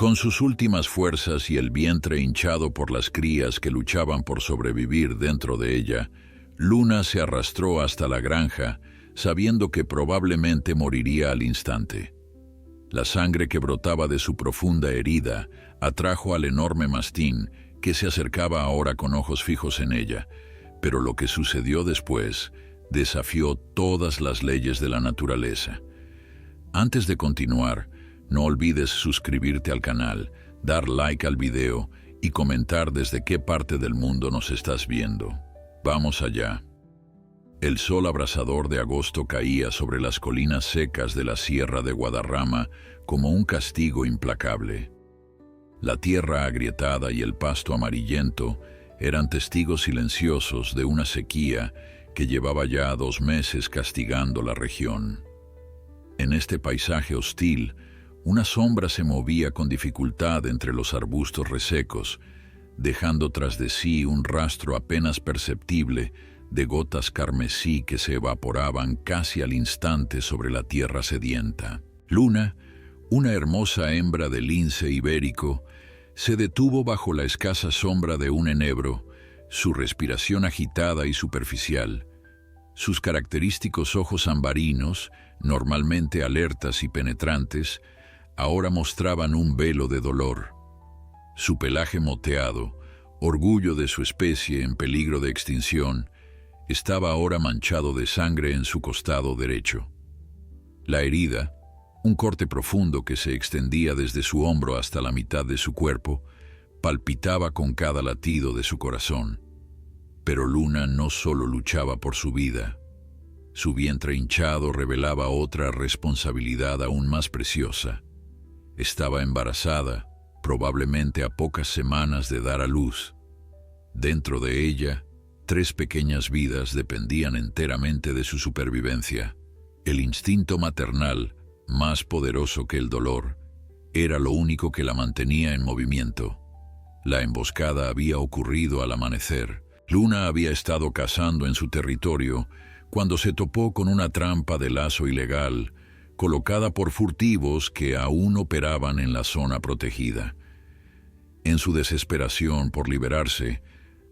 Con sus últimas fuerzas y el vientre hinchado por las crías que luchaban por sobrevivir dentro de ella, Luna se arrastró hasta la granja, sabiendo que probablemente moriría al instante. La sangre que brotaba de su profunda herida atrajo al enorme mastín, que se acercaba ahora con ojos fijos en ella, pero lo que sucedió después desafió todas las leyes de la naturaleza. Antes de continuar, no olvides suscribirte al canal, dar like al video y comentar desde qué parte del mundo nos estás viendo. Vamos allá. El sol abrasador de agosto caía sobre las colinas secas de la Sierra de Guadarrama como un castigo implacable. La tierra agrietada y el pasto amarillento eran testigos silenciosos de una sequía que llevaba ya 2 meses castigando la región. En este paisaje hostil, una sombra se movía con dificultad entre los arbustos resecos, dejando tras de sí un rastro apenas perceptible de gotas carmesí que se evaporaban casi al instante sobre la tierra sedienta. Luna, una hermosa hembra de lince ibérico, se detuvo bajo la escasa sombra de un enebro, su respiración agitada y superficial. Sus característicos ojos ambarinos, normalmente alertas y penetrantes, ahora mostraban un velo de dolor. Su pelaje moteado, orgullo de su especie en peligro de extinción, estaba ahora manchado de sangre en su costado derecho. La herida, un corte profundo que se extendía desde su hombro hasta la mitad de su cuerpo, palpitaba con cada latido de su corazón. Pero Luna no solo luchaba por su vida. Su vientre hinchado revelaba otra responsabilidad aún más preciosa. Estaba embarazada, probablemente a pocas semanas de dar a luz. Dentro de ella, 3 pequeñas vidas dependían enteramente de su supervivencia. El instinto maternal, más poderoso que el dolor, era lo único que la mantenía en movimiento. La emboscada había ocurrido al amanecer. Luna había estado cazando en su territorio cuando se topó con una trampa de lazo ilegal, colocada por furtivos que aún operaban en la zona protegida. En su desesperación por liberarse,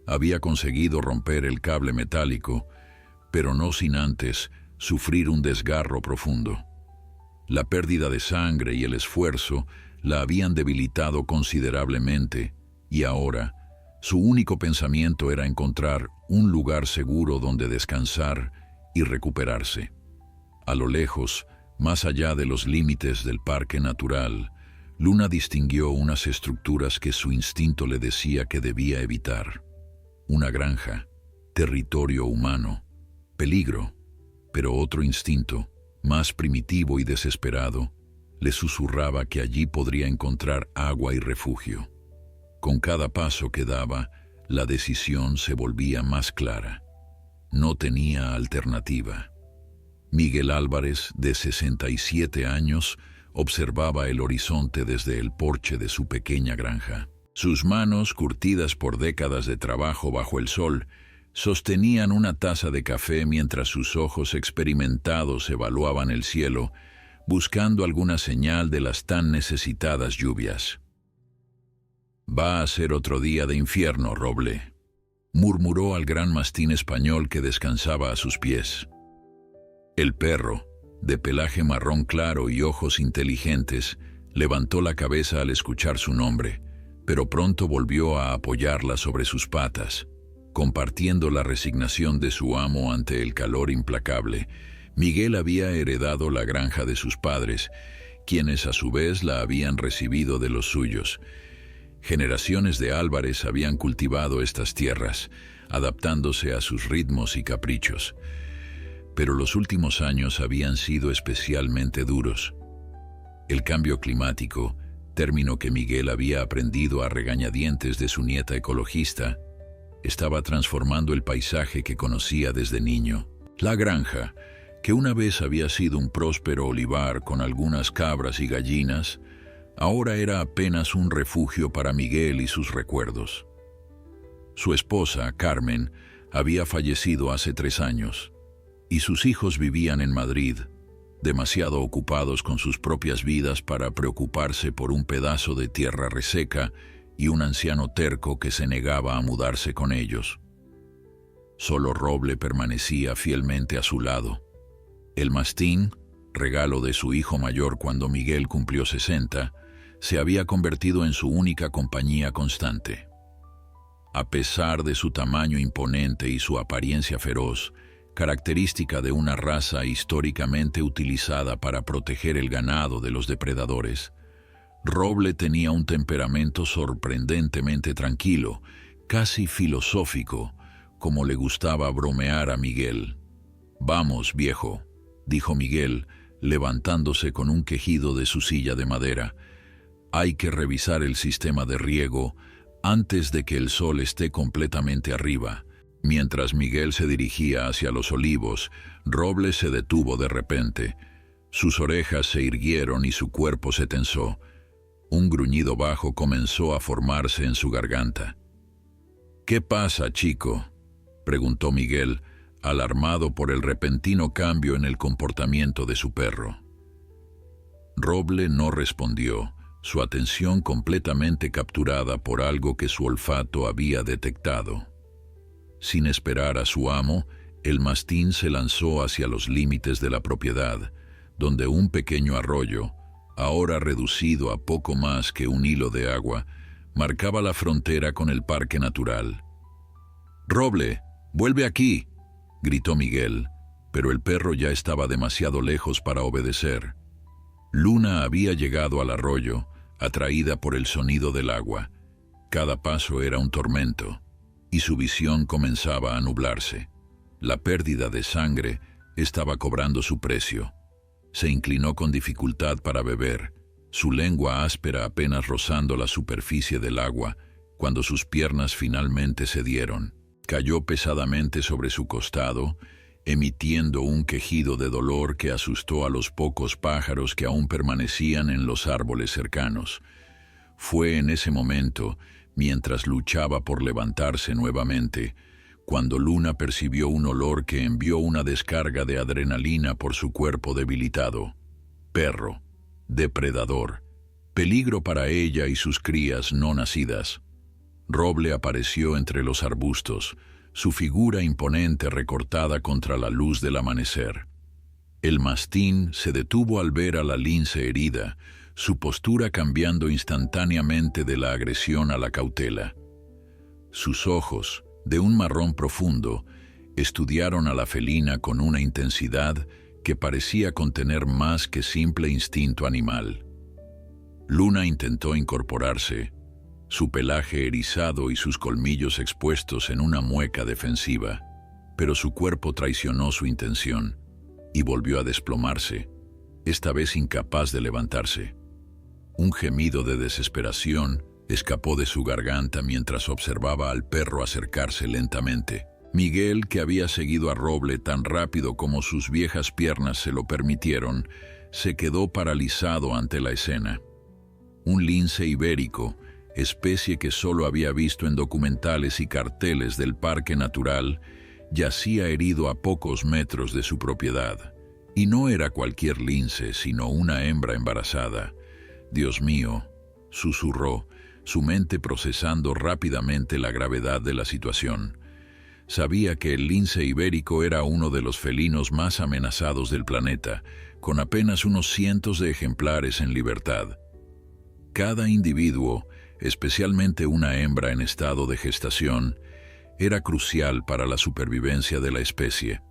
había conseguido romper el cable metálico, pero no sin antes sufrir un desgarro profundo. La pérdida de sangre y el esfuerzo la habían debilitado considerablemente, y ahora su único pensamiento era encontrar un lugar seguro donde descansar y recuperarse. A lo lejos, más allá de los límites del parque natural, Luna distinguió unas estructuras que su instinto le decía que debía evitar. Una granja, territorio humano, peligro, pero otro instinto, más primitivo y desesperado, le susurraba que allí podría encontrar agua y refugio. Con cada paso que daba, la decisión se volvía más clara. No tenía alternativa. Miguel Álvarez, de 67 años, observaba el horizonte desde el porche de su pequeña granja. Sus manos, curtidas por décadas de trabajo bajo el sol, sostenían una taza de café mientras sus ojos experimentados evaluaban el cielo, buscando alguna señal de las tan necesitadas lluvias. «Va a ser otro día de infierno, Roble», murmuró al gran mastín español que descansaba a sus pies. El perro, de pelaje marrón claro y ojos inteligentes, levantó la cabeza al escuchar su nombre, pero pronto volvió a apoyarla sobre sus patas. Compartiendo la resignación de su amo ante el calor implacable, Miguel había heredado la granja de sus padres, quienes a su vez la habían recibido de los suyos. Generaciones de Álvarez habían cultivado estas tierras, adaptándose a sus ritmos y caprichos. Pero los últimos años habían sido especialmente duros. El cambio climático, término que Miguel había aprendido a regañadientes de su nieta ecologista, estaba transformando el paisaje que conocía desde niño. La granja, que una vez había sido un próspero olivar con algunas cabras y gallinas, ahora era apenas un refugio para Miguel y sus recuerdos. Su esposa, Carmen, había fallecido hace 3 años, y sus hijos vivían en Madrid, demasiado ocupados con sus propias vidas para preocuparse por un pedazo de tierra reseca y un anciano terco que se negaba a mudarse con ellos. Solo Roble permanecía fielmente a su lado. El mastín, regalo de su hijo mayor cuando Miguel cumplió 60, se había convertido en su única compañía constante. A pesar de su tamaño imponente y su apariencia feroz, característica de una raza históricamente utilizada para proteger el ganado de los depredadores, Roble tenía un temperamento sorprendentemente tranquilo, casi filosófico, como le gustaba bromear a Miguel. «Vamos, viejo», dijo Miguel, levantándose con un quejido de su silla de madera. «Hay que revisar el sistema de riego antes de que el sol esté completamente arriba». Mientras Miguel se dirigía hacia los olivos, Roble se detuvo de repente. Sus orejas se irguieron y su cuerpo se tensó. Un gruñido bajo comenzó a formarse en su garganta. «¿Qué pasa, chico?», preguntó Miguel, alarmado por el repentino cambio en el comportamiento de su perro. Roble no respondió, su atención completamente capturada por algo que su olfato había detectado. Sin esperar a su amo, el mastín se lanzó hacia los límites de la propiedad, donde un pequeño arroyo, ahora reducido a poco más que un hilo de agua, marcaba la frontera con el parque natural. «Roble, vuelve aquí», gritó Miguel, pero el perro ya estaba demasiado lejos para obedecer. Luna había llegado al arroyo, atraída por el sonido del agua. Cada paso era un tormento, y su visión comenzaba a nublarse. La pérdida de sangre estaba cobrando su precio. Se inclinó con dificultad para beber, su lengua áspera apenas rozando la superficie del agua, cuando sus piernas finalmente cedieron. Cayó pesadamente sobre su costado, emitiendo un quejido de dolor que asustó a los pocos pájaros que aún permanecían en los árboles cercanos. Fue en ese momento, mientras luchaba por levantarse nuevamente, cuando Luna percibió un olor que envió una descarga de adrenalina por su cuerpo debilitado. Perro, depredador, peligro para ella y sus crías no nacidas. Roble apareció entre los arbustos, su figura imponente recortada contra la luz del amanecer. El mastín se detuvo al ver a la lince herida, su postura cambiando instantáneamente de la agresión a la cautela. Sus ojos, de un marrón profundo, estudiaron a la felina con una intensidad que parecía contener más que simple instinto animal. Luna intentó incorporarse, su pelaje erizado y sus colmillos expuestos en una mueca defensiva, pero su cuerpo traicionó su intención y volvió a desplomarse, esta vez incapaz de levantarse. Un gemido de desesperación escapó de su garganta mientras observaba al perro acercarse lentamente. Miguel, que había seguido a Roble tan rápido como sus viejas piernas se lo permitieron, se quedó paralizado ante la escena. Un lince ibérico, especie que solo había visto en documentales y carteles del parque natural, yacía herido a pocos metros de su propiedad. Y no era cualquier lince, sino una hembra embarazada. «Dios mío», susurró, su mente procesando rápidamente la gravedad de la situación. Sabía que el lince ibérico era uno de los felinos más amenazados del planeta, con apenas unos cientos de ejemplares en libertad. Cada individuo, especialmente una hembra en estado de gestación, era crucial para la supervivencia de la especie.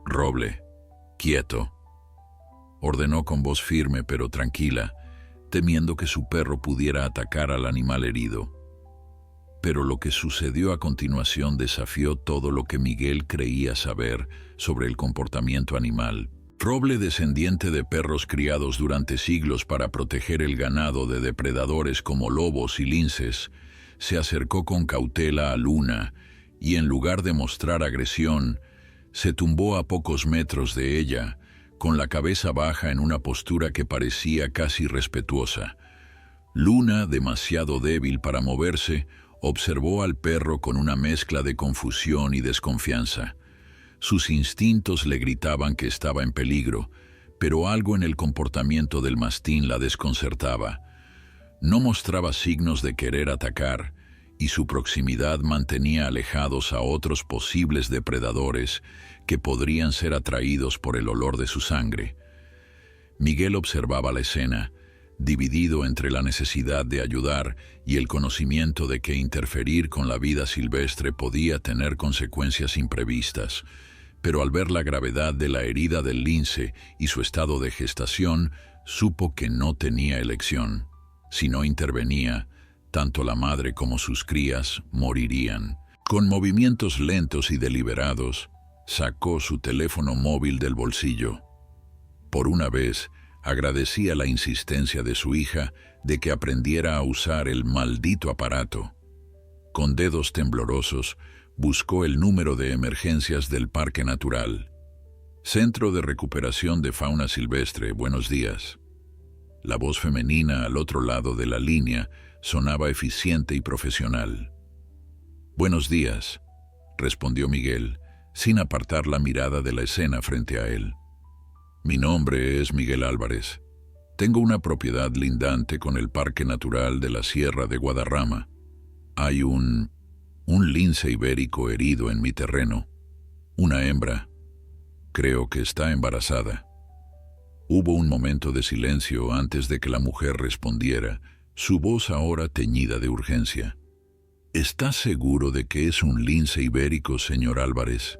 «Roble, quieto», ordenó con voz firme pero tranquila, temiendo que su perro pudiera atacar al animal herido. Pero lo que sucedió a continuación desafió todo lo que Miguel creía saber sobre el comportamiento animal. Roble, descendiente de perros criados durante siglos para proteger el ganado de depredadores como lobos y linces, se acercó con cautela a Luna y, en lugar de mostrar agresión, se tumbó a pocos metros de ella, con la cabeza baja en una postura que parecía casi respetuosa. Luna, demasiado débil para moverse, observó al perro con una mezcla de confusión y desconfianza. Sus instintos le gritaban que estaba en peligro, pero algo en el comportamiento del mastín la desconcertaba. No mostraba signos de querer atacar, y su proximidad mantenía alejados a otros posibles depredadores que podrían ser atraídos por el olor de su sangre. Miguel observaba la escena, dividido entre la necesidad de ayudar y el conocimiento de que interferir con la vida silvestre podía tener consecuencias imprevistas. Pero al ver la gravedad de la herida del lince y su estado de gestación, supo que no tenía elección. Si no intervenía, tanto la madre como sus crías morirían. Con movimientos lentos y deliberados, sacó su teléfono móvil del bolsillo. Por una vez, agradecía la insistencia de su hija de que aprendiera a usar el maldito aparato. Con dedos temblorosos, buscó el número de emergencias del Parque Natural. Centro de Recuperación de Fauna Silvestre, buenos días. La voz femenina al otro lado de la línea sonaba eficiente y profesional. Buenos días, respondió Miguel, sin apartar la mirada de la escena frente a él. Mi nombre es Miguel Álvarez. Tengo una propiedad lindante con el Parque Natural de la Sierra de Guadarrama. Hay un lince ibérico herido en mi terreno. Una hembra. Creo que está embarazada. Hubo un momento de silencio antes de que la mujer respondiera, su voz ahora teñida de urgencia. ¿Está seguro de que es un lince ibérico, señor Álvarez?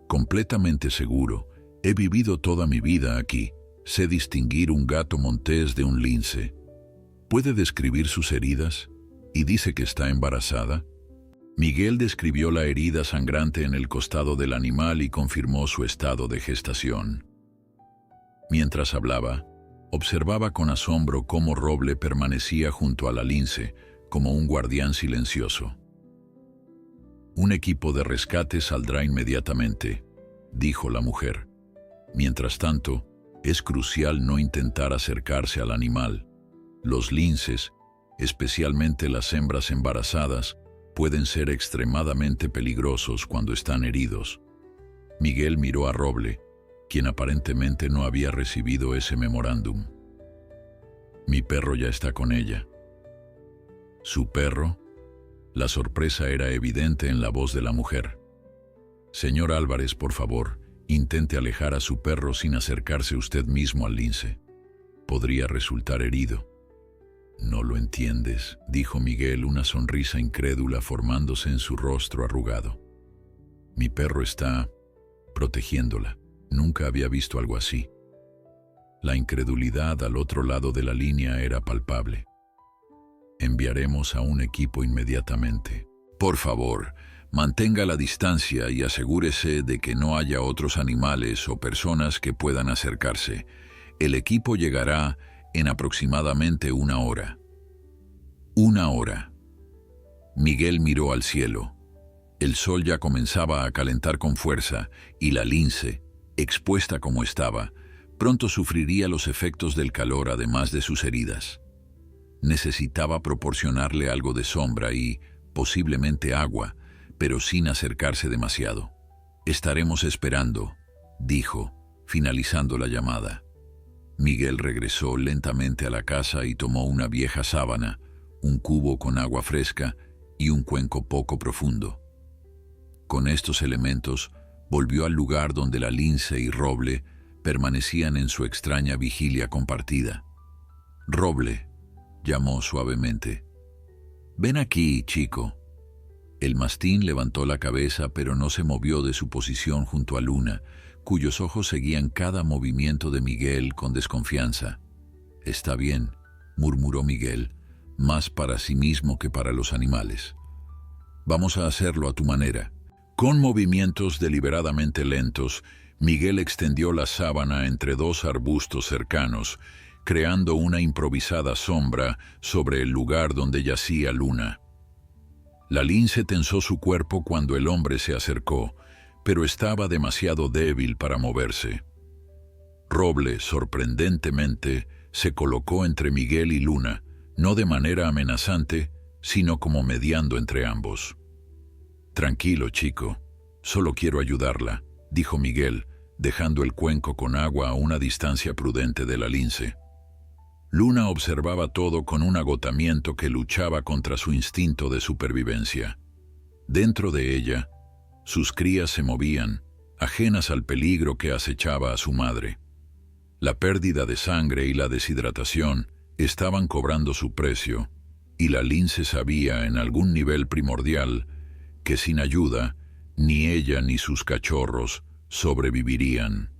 Completamente seguro. He vivido toda mi vida aquí. Sé distinguir un gato montés de un lince. ¿Puede describir sus heridas? ¿Y dice que está embarazada? Miguel describió la herida sangrante en el costado del animal y confirmó su estado de gestación. Mientras hablaba, observaba con asombro cómo Roble permanecía junto a la lince, como un guardián silencioso. Un equipo de rescate saldrá inmediatamente, dijo la mujer. Mientras tanto, es crucial no intentar acercarse al animal. Los linces, especialmente las hembras embarazadas, pueden ser extremadamente peligrosos cuando están heridos. Miguel miró a Roble, quien aparentemente no había recibido ese memorándum. Mi perro ya está con ella. ¿Su perro? La sorpresa era evidente en la voz de la mujer. Señor Álvarez, por favor, intente alejar a su perro sin acercarse usted mismo al lince. Podría resultar herido. No lo entiendes, dijo Miguel, una sonrisa incrédula formándose en su rostro arrugado. Mi perro está protegiéndola. Nunca había visto algo así. La incredulidad al otro lado de la línea era palpable. Enviaremos a un equipo inmediatamente. Por favor, mantenga la distancia y asegúrese de que no haya otros animales o personas que puedan acercarse. El equipo llegará en aproximadamente 1 hora. 1 hora. Miguel miró al cielo. El sol ya comenzaba a calentar con fuerza y la lince, expuesta como estaba, pronto sufriría los efectos del calor además de sus heridas. Necesitaba proporcionarle algo de sombra y, posiblemente agua, pero sin acercarse demasiado. Estaremos esperando, dijo, finalizando la llamada. Miguel regresó lentamente a la casa y tomó una vieja sábana, un cubo con agua fresca y un cuenco poco profundo. Con estos elementos, volvió al lugar donde la lince y Roble permanecían en su extraña vigilia compartida. Roble, llamó suavemente. Ven aquí, chico. El mastín levantó la cabeza, pero no se movió de su posición junto a Luna, cuyos ojos seguían cada movimiento de Miguel con desconfianza. Está bien, murmuró Miguel, más para sí mismo que para los animales. Vamos a hacerlo a tu manera. Con movimientos deliberadamente lentos, Miguel extendió la sábana entre 2 arbustos cercanos, creando una improvisada sombra sobre el lugar donde yacía Luna. La lince tensó su cuerpo cuando el hombre se acercó, pero estaba demasiado débil para moverse. Roble, sorprendentemente, se colocó entre Miguel y Luna, no de manera amenazante, sino como mediando entre ambos. Tranquilo, chico. Solo quiero ayudarla, dijo Miguel, dejando el cuenco con agua a una distancia prudente de la lince. Luna observaba todo con un agotamiento que luchaba contra su instinto de supervivencia. Dentro de ella, sus crías se movían, ajenas al peligro que acechaba a su madre. La pérdida de sangre y la deshidratación estaban cobrando su precio, y la lince sabía en algún nivel primordial que sin ayuda, ni ella ni sus cachorros sobrevivirían.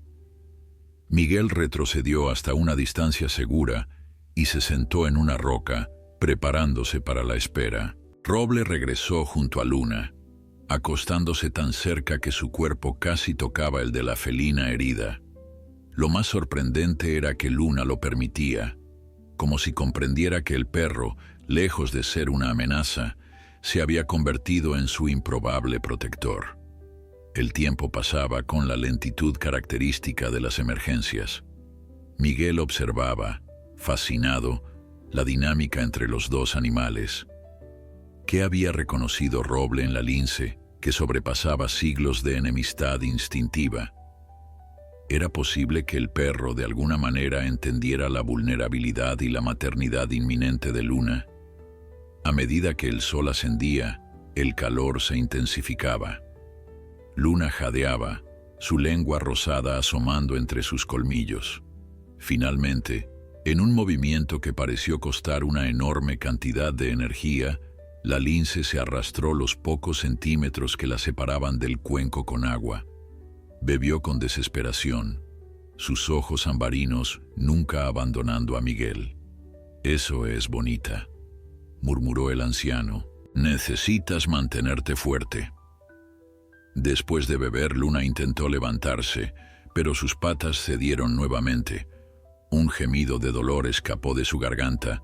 Miguel retrocedió hasta una distancia segura y se sentó en una roca, preparándose para la espera. Roble regresó junto a Luna, acostándose tan cerca que su cuerpo casi tocaba el de la felina herida. Lo más sorprendente era que Luna lo permitía, como si comprendiera que el perro, lejos de ser una amenaza, se había convertido en su improbable protector. El tiempo pasaba con la lentitud característica de las emergencias. Miguel observaba, fascinado, la dinámica entre los dos animales. ¿Qué había reconocido Roble en la lince que sobrepasaba siglos de enemistad instintiva? ¿Era posible que el perro de alguna manera entendiera la vulnerabilidad y la maternidad inminente de Luna? A medida que el sol ascendía, el calor se intensificaba. Luna jadeaba, su lengua rosada asomando entre sus colmillos. Finalmente, en un movimiento que pareció costar una enorme cantidad de energía, la lince se arrastró los pocos centímetros que la separaban del cuenco con agua. Bebió con desesperación, sus ojos ambarinos nunca abandonando a Miguel. «Eso es bonita», murmuró el anciano. «Necesitas mantenerte fuerte». Después de beber, Luna intentó levantarse, pero sus patas cedieron nuevamente. Un gemido de dolor escapó de su garganta,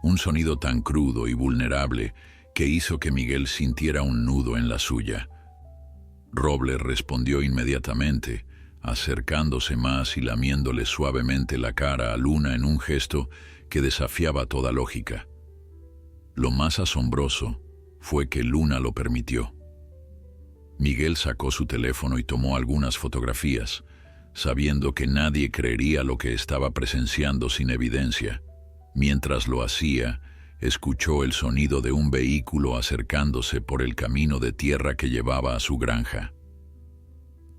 un sonido tan crudo y vulnerable que hizo que Miguel sintiera un nudo en la suya. Roble respondió inmediatamente, acercándose más y lamiéndole suavemente la cara a Luna en un gesto que desafiaba toda lógica. Lo más asombroso fue que Luna lo permitió. Miguel sacó su teléfono y tomó algunas fotografías, sabiendo que nadie creería lo que estaba presenciando sin evidencia. Mientras lo hacía, escuchó el sonido de un vehículo acercándose por el camino de tierra que llevaba a su granja.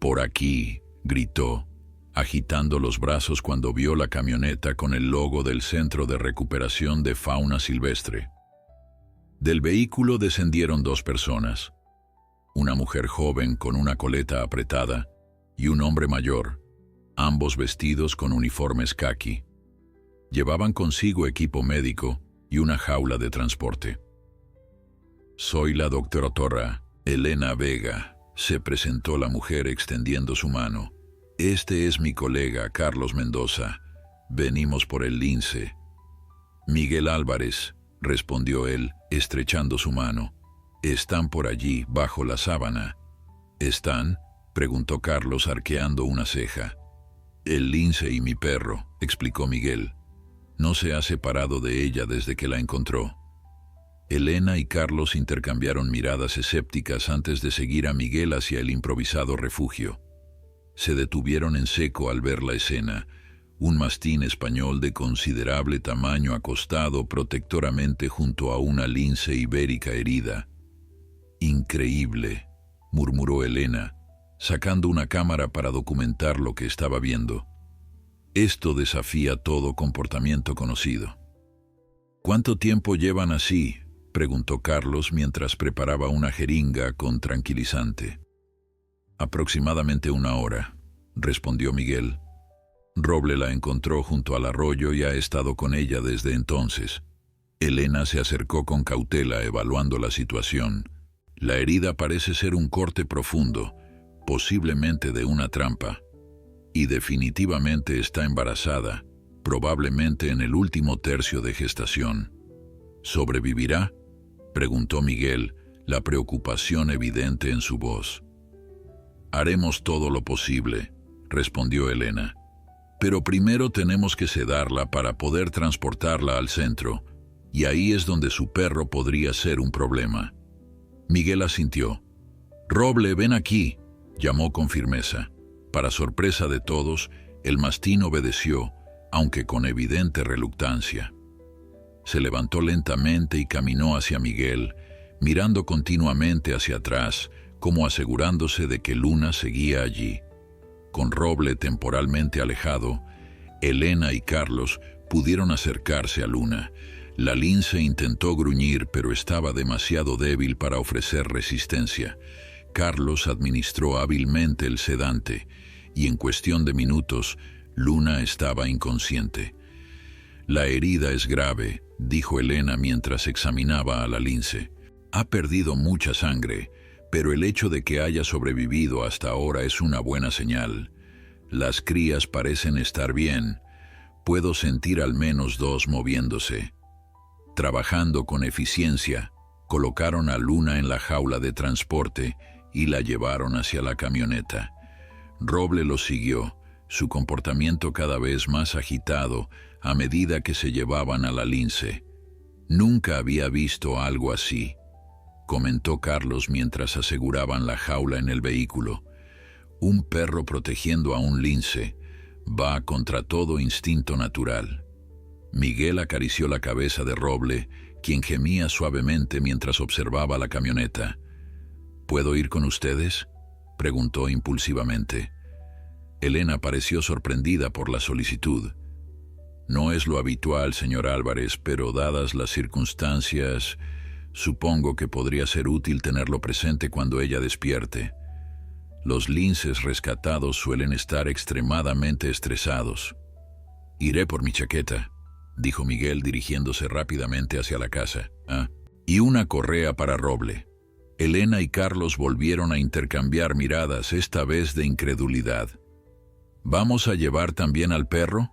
«Por aquí», gritó, agitando los brazos cuando vio la camioneta con el logo del Centro de Recuperación de Fauna Silvestre. Del vehículo descendieron dos personas, una mujer joven con una coleta apretada y un hombre mayor, ambos vestidos con uniformes caqui. Llevaban consigo equipo médico y una jaula de transporte. «Soy la doctora Elena Vega», se presentó la mujer extendiendo su mano. «Este es mi colega Carlos Mendoza. Venimos por el lince». «Miguel Álvarez», respondió él, estrechando su mano. «Están por allí, bajo la sábana». «¿Están?», preguntó Carlos arqueando una ceja. «El lince y mi perro», explicó Miguel. «No se ha separado de ella desde que la encontró». Elena y Carlos intercambiaron miradas escépticas antes de seguir a Miguel hacia el improvisado refugio. Se detuvieron en seco al ver la escena. Un mastín español de considerable tamaño acostado protectoramente junto a una lince ibérica herida. «Increíble», murmuró Elena, sacando una cámara para documentar lo que estaba viendo. «Esto desafía todo comportamiento conocido». «¿Cuánto tiempo llevan así?», preguntó Carlos mientras preparaba una jeringa con tranquilizante. «Aproximadamente 1 hora», respondió Miguel. «Roble la encontró junto al arroyo y ha estado con ella desde entonces». Elena se acercó con cautela evaluando la situación. La herida parece ser un corte profundo, posiblemente de una trampa. Y definitivamente está embarazada, probablemente en el último tercio de gestación. ¿Sobrevivirá?, preguntó Miguel, la preocupación evidente en su voz. «Haremos todo lo posible», respondió Elena. «Pero primero tenemos que sedarla para poder transportarla al centro, y ahí es donde su perro podría ser un problema». Miguel asintió. «Roble, ven aquí», llamó con firmeza. Para sorpresa de todos, el mastín obedeció, aunque con evidente reluctancia. Se levantó lentamente y caminó hacia Miguel, mirando continuamente hacia atrás, como asegurándose de que Luna seguía allí. Con Roble temporalmente alejado, Elena y Carlos pudieron acercarse a Luna. La lince intentó gruñir, pero estaba demasiado débil para ofrecer resistencia. Carlos administró hábilmente el sedante, y en cuestión de minutos, Luna estaba inconsciente. «La herida es grave», dijo Elena mientras examinaba a la lince. «Ha perdido mucha sangre, pero el hecho de que haya sobrevivido hasta ahora es una buena señal. Las crías parecen estar bien. Puedo sentir al menos 2 moviéndose». Trabajando con eficiencia, colocaron a Luna en la jaula de transporte y la llevaron hacia la camioneta. Roble lo siguió, su comportamiento cada vez más agitado a medida que se llevaban a la lince. «Nunca había visto algo así», comentó Carlos mientras aseguraban la jaula en el vehículo. «Un perro protegiendo a un lince va contra todo instinto natural». Miguel acarició la cabeza de Roble, quien gemía suavemente mientras observaba la camioneta. «¿Puedo ir con ustedes?», preguntó impulsivamente. Elena pareció sorprendida por la solicitud. «No es lo habitual, señor Álvarez, pero dadas las circunstancias, supongo que podría ser útil tenerlo presente cuando ella despierte. Los linces rescatados suelen estar extremadamente estresados». «Iré por mi chaqueta», dijo Miguel dirigiéndose rápidamente hacia la casa. «Y una correa para Roble». Elena y Carlos volvieron a intercambiar miradas, esta vez de incredulidad. «¿Vamos a llevar también al perro?»,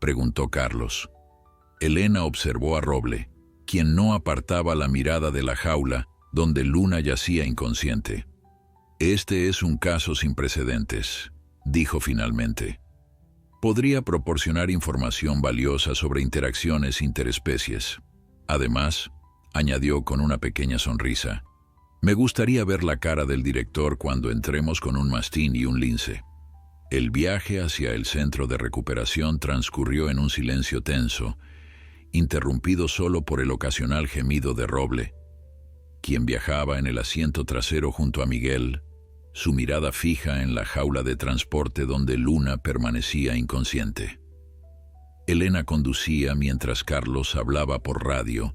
preguntó Carlos. Elena observó a Roble, quien no apartaba la mirada de la jaula donde Luna yacía inconsciente. «Este es un caso sin precedentes», dijo finalmente. «Podría proporcionar información valiosa sobre interacciones interespecies. Además», añadió con una pequeña sonrisa, «me gustaría ver la cara del director cuando entremos con un mastín y un lince». El viaje hacia el centro de recuperación transcurrió en un silencio tenso, interrumpido solo por el ocasional gemido de Roble, quien viajaba en el asiento trasero junto a Miguel, su mirada fija en la jaula de transporte donde Luna permanecía inconsciente. Elena conducía mientras Carlos hablaba por radio,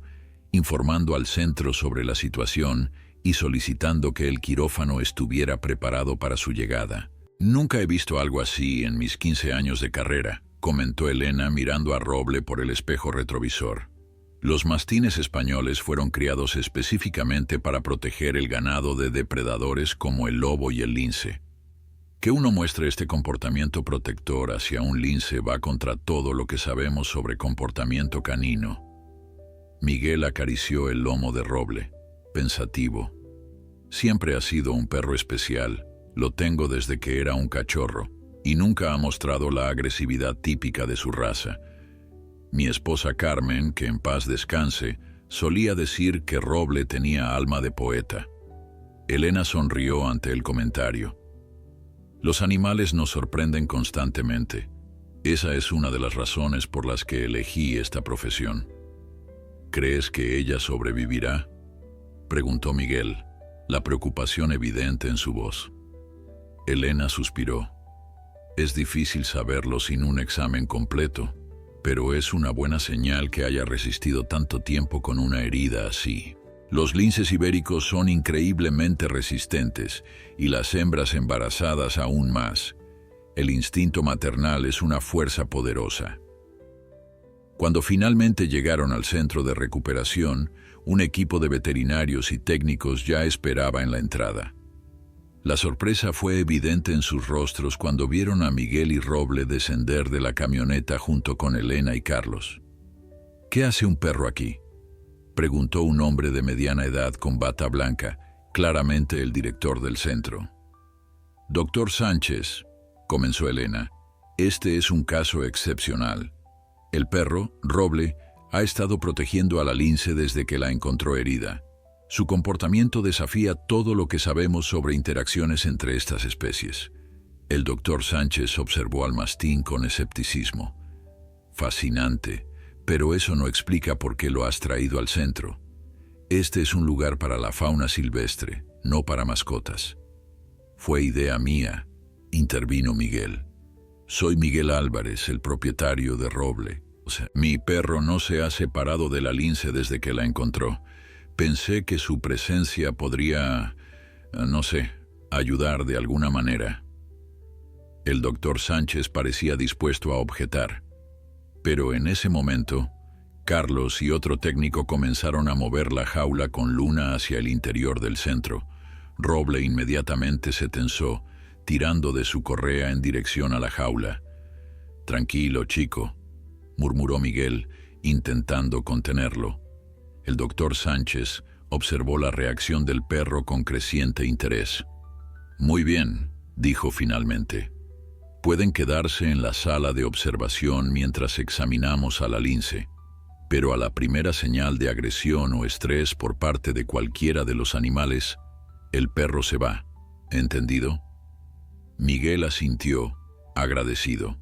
informando al centro sobre la situación y solicitando que el quirófano estuviera preparado para su llegada. «Nunca he visto algo así en mis 15 años de carrera», comentó Elena mirando a Roble por el espejo retrovisor. «Los mastines españoles fueron criados específicamente para proteger el ganado de depredadores como el lobo y el lince. Que uno muestre este comportamiento protector hacia un lince va contra todo lo que sabemos sobre comportamiento canino». Miguel acarició el lomo de Roble, pensativo. «Siempre ha sido un perro especial, lo tengo desde que era un cachorro, y nunca ha mostrado la agresividad típica de su raza. Mi esposa Carmen, que en paz descanse, solía decir que Roble tenía alma de poeta». Elena sonrió ante el comentario. «Los animales nos sorprenden constantemente. Esa es una de las razones por las que elegí esta profesión». «¿Crees que ella sobrevivirá?», preguntó Miguel, la preocupación evidente en su voz. Elena suspiró. «Es difícil saberlo sin un examen completo, pero es una buena señal que haya resistido tanto tiempo con una herida así. Los linces ibéricos son increíblemente resistentes, y las hembras embarazadas aún más. El instinto maternal es una fuerza poderosa». Cuando finalmente llegaron al centro de recuperación, un equipo de veterinarios y técnicos ya esperaba en la entrada. La sorpresa fue evidente en sus rostros cuando vieron a Miguel y Roble descender de la camioneta junto con Elena y Carlos. «¿Qué hace un perro aquí?», preguntó un hombre de mediana edad con bata blanca, claramente el director del centro. «Doctor Sánchez», comenzó Elena, «este es un caso excepcional. El perro, Roble, ha estado protegiendo a la lince desde que la encontró herida. Su comportamiento desafía todo lo que sabemos sobre interacciones entre estas especies. El doctor Sánchez observó al mastín con escepticismo. Fascinante, pero eso no explica por qué lo has traído al centro. Este es un lugar para la fauna silvestre, no para mascotas. Fue idea mía, intervino Miguel. Soy Miguel Álvarez, el propietario de Roble. Mi perro no se ha separado de la lince desde que la encontró. Pensé que su presencia podría, no sé, ayudar de alguna manera. El doctor Sánchez parecía dispuesto a objetar, pero en ese momento, Carlos y otro técnico comenzaron a mover la jaula con Luna hacia el interior del centro. Roble inmediatamente se tensó, tirando de su correa en dirección a la jaula. «Tranquilo, chico», murmuró Miguel, intentando contenerlo. El doctor Sánchez observó la reacción del perro con creciente interés. «Muy bien», dijo finalmente. «Pueden quedarse en la sala de observación mientras examinamos a la lince, pero a la primera señal de agresión o estrés por parte de cualquiera de los animales, el perro se va. ¿Entendido?». Miguel asintió, agradecido.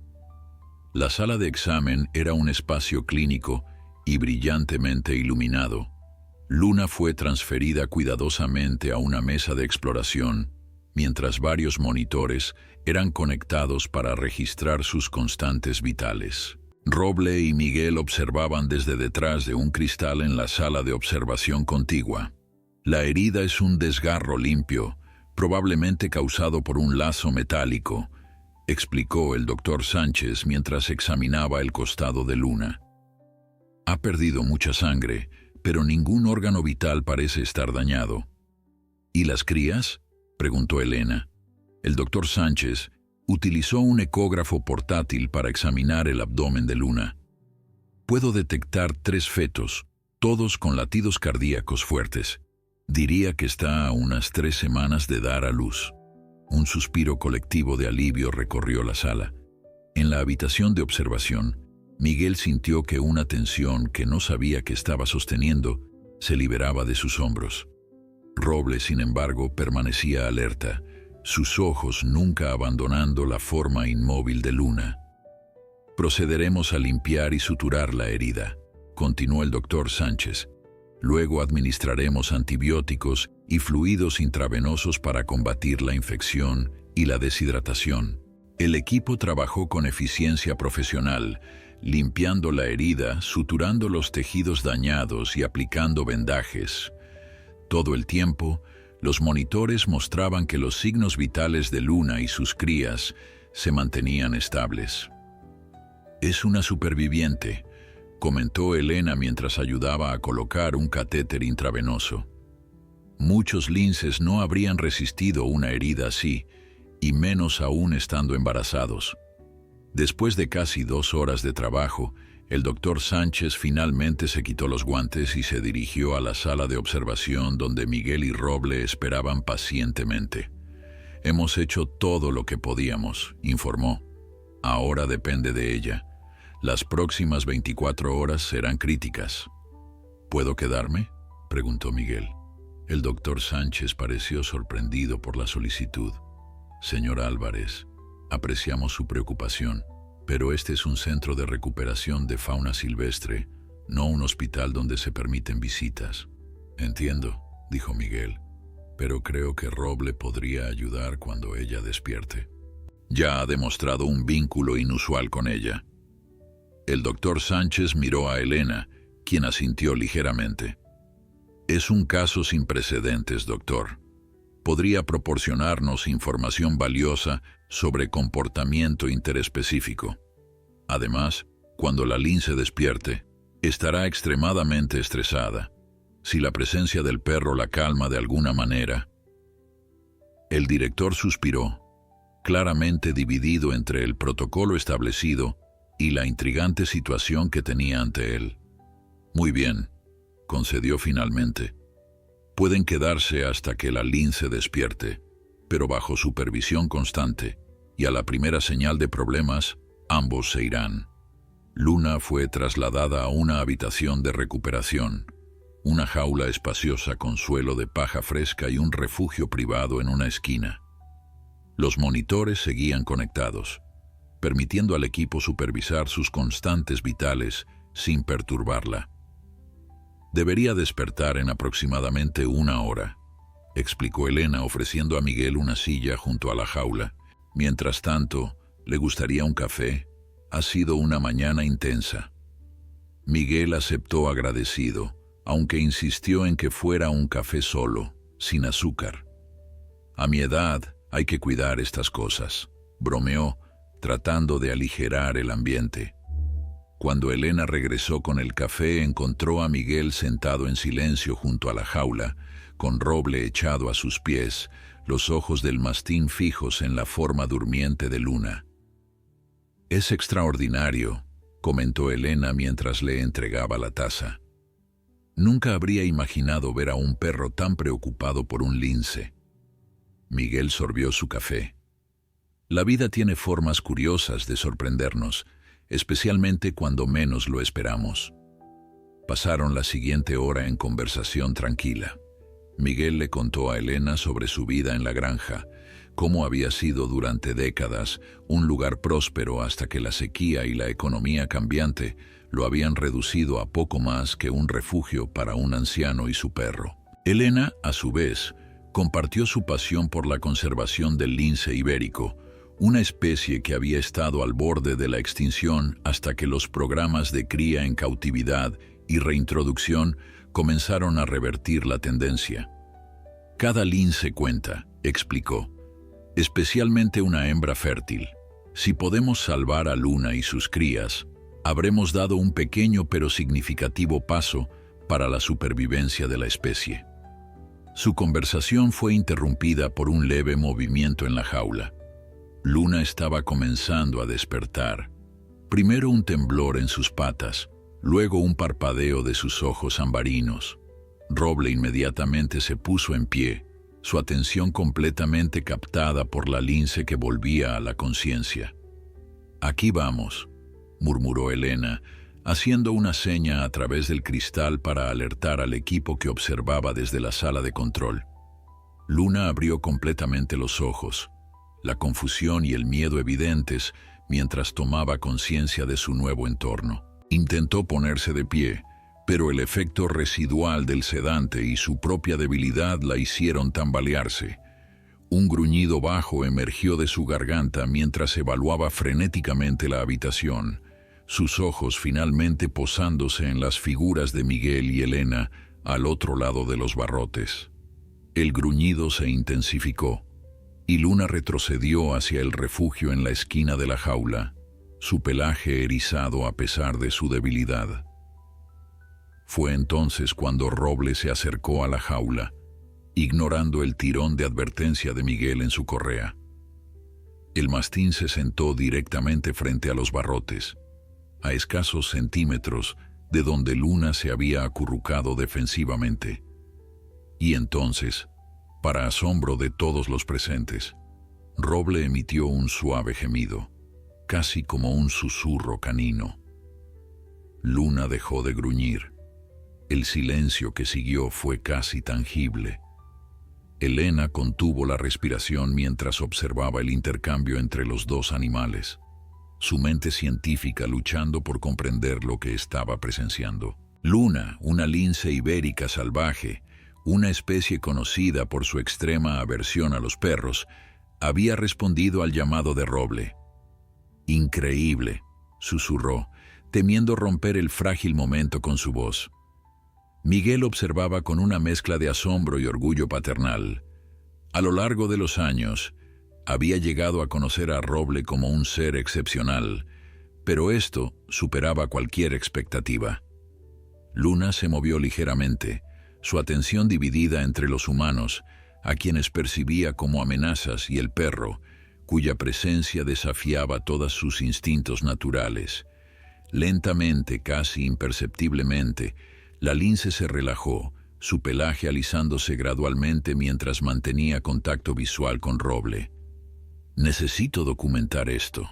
La sala de examen era un espacio clínico y brillantemente iluminado. Luna fue transferida cuidadosamente a una mesa de exploración, mientras varios monitores eran conectados para registrar sus constantes vitales. Roble y Miguel observaban desde detrás de un cristal en la sala de observación contigua. La herida es un desgarro limpio, probablemente causado por un lazo metálico, explicó el doctor Sánchez mientras examinaba el costado de Luna. Ha perdido mucha sangre, pero ningún órgano vital parece estar dañado. ¿Y las crías?, preguntó Elena. El doctor Sánchez utilizó un ecógrafo portátil para examinar el abdomen de Luna. Puedo detectar 3 fetos, todos con latidos cardíacos fuertes. Diría que está a unas 3 semanas de dar a luz. Un suspiro colectivo de alivio recorrió la sala. En la habitación de observación, Miguel sintió que una tensión que no sabía que estaba sosteniendo se liberaba de sus hombros. Roble, sin embargo, permanecía alerta, sus ojos nunca abandonando la forma inmóvil de Luna. «Procederemos a limpiar y suturar la herida», continuó el doctor Sánchez. «Luego administraremos antibióticos y fluidos intravenosos para combatir la infección y la deshidratación». El equipo trabajó con eficiencia profesional, limpiando la herida, suturando los tejidos dañados y aplicando vendajes. Todo el tiempo, los monitores mostraban que los signos vitales de Luna y sus crías se mantenían estables. «Es una superviviente», comentó Elena mientras ayudaba a colocar un catéter intravenoso. Muchos linces no habrían resistido una herida así, y menos aún estando embarazados. Después de casi 2 horas de trabajo, el doctor Sánchez finalmente se quitó los guantes y se dirigió a la sala de observación donde Miguel y Roble esperaban pacientemente. «Hemos hecho todo lo que podíamos», informó. «Ahora depende de ella. Las próximas 24 horas serán críticas». «¿Puedo quedarme?», preguntó Miguel. El doctor Sánchez pareció sorprendido por la solicitud. «Señor Álvarez, apreciamos su preocupación, pero este es un centro de recuperación de fauna silvestre, no un hospital donde se permiten visitas». «Entiendo», dijo Miguel, «pero creo que Roble podría ayudar cuando ella despierte. Ya ha demostrado un vínculo inusual con ella». El doctor Sánchez miró a Elena, quien asintió ligeramente. «Es un caso sin precedentes, doctor. Podría proporcionarnos información valiosa sobre comportamiento interespecífico. Además, cuando la lince despierte, estará extremadamente estresada. Si la presencia del perro la calma de alguna manera». El director suspiró, claramente dividido entre el protocolo establecido y la intrigante situación que tenía ante él. «Muy bien», concedió finalmente. «Pueden quedarse hasta que la lince despierte, pero bajo supervisión constante, y a la primera señal de problemas, ambos se irán». Luna fue trasladada a una habitación de recuperación. una jaula espaciosa con suelo de paja fresca y un refugio privado en una esquina. Los monitores seguían conectados, permitiendo al equipo supervisar sus constantes vitales sin perturbarla. «Debería despertar en aproximadamente 1 hora», explicó Elena, ofreciendo a Miguel una silla junto a la jaula. «Mientras tanto, ¿le gustaría un café? Ha sido una mañana intensa». Miguel aceptó agradecido, aunque insistió en que fuera un café solo, sin azúcar. «A mi edad hay que cuidar estas cosas», bromeó, tratando de aligerar el ambiente. Cuando Elena regresó con el café, encontró a Miguel sentado en silencio junto a la jaula, con Roble echado a sus pies, los ojos del mastín fijos en la forma durmiente de Luna. «Es extraordinario», comentó Elena mientras le entregaba la taza. «Nunca habría imaginado ver a un perro tan preocupado por un lince». Miguel sorbió su café. «La vida tiene formas curiosas de sorprendernos, especialmente cuando menos lo esperamos». Pasaron la siguiente hora en conversación tranquila. Miguel le contó a Elena sobre su vida en la granja, cómo había sido durante décadas un lugar próspero hasta que la sequía y la economía cambiante lo habían reducido a poco más que un refugio para un anciano y su perro. Elena, a su vez, compartió su pasión por la conservación del lince ibérico, una especie que había estado al borde de la extinción hasta que los programas de cría en cautividad y reintroducción comenzaron a revertir la tendencia. «Cada lince cuenta», explicó, «especialmente una hembra fértil. Si podemos salvar a Luna y sus crías, habremos dado un pequeño pero significativo paso para la supervivencia de la especie». Su conversación fue interrumpida por un leve movimiento en la jaula. Luna estaba comenzando a despertar. Primero un temblor en sus patas, luego un parpadeo de sus ojos ambarinos. Roble inmediatamente se puso en pie, su atención completamente captada por la lince que volvía a la conciencia. «Aquí vamos», murmuró Elena, haciendo una seña a través del cristal para alertar al equipo que observaba desde la sala de control. Luna abrió completamente los ojos, la confusión y el miedo evidentes mientras tomaba conciencia de su nuevo entorno. Intentó ponerse de pie, pero el efecto residual del sedante y su propia debilidad la hicieron tambalearse. Un gruñido bajo emergió de su garganta mientras evaluaba frenéticamente la habitación, sus ojos finalmente posándose en las figuras de Miguel y Elena al otro lado de los barrotes. El gruñido se intensificó, y Luna retrocedió hacia el refugio en la esquina de la jaula, su pelaje erizado a pesar de su debilidad. Fue entonces cuando Roble se acercó a la jaula, ignorando el tirón de advertencia de Miguel en su correa. El mastín se sentó directamente frente a los barrotes, a escasos centímetros de donde Luna se había acurrucado defensivamente. Y entonces, para asombro de todos los presentes, Roble emitió un suave gemido, casi como un susurro canino. Luna dejó de gruñir. El silencio que siguió fue casi tangible. Elena contuvo la respiración mientras observaba el intercambio entre los dos animales, su mente científica luchando por comprender lo que estaba presenciando. Luna, una lince ibérica salvaje, una especie conocida por su extrema aversión a los perros, había respondido al llamado de Roble. «Increíble», susurró, temiendo romper el frágil momento con su voz. Miguel observaba con una mezcla de asombro y orgullo paternal. A lo largo de los años, había llegado a conocer a Roble como un ser excepcional, pero esto superaba cualquier expectativa. Luna se movió ligeramente, su atención dividida entre los humanos, a quienes percibía como amenazas, y el perro, cuya presencia desafiaba todos sus instintos naturales. Lentamente, casi imperceptiblemente, la lince se relajó, su pelaje alisándose gradualmente mientras mantenía contacto visual con Roble. «Necesito documentar esto»,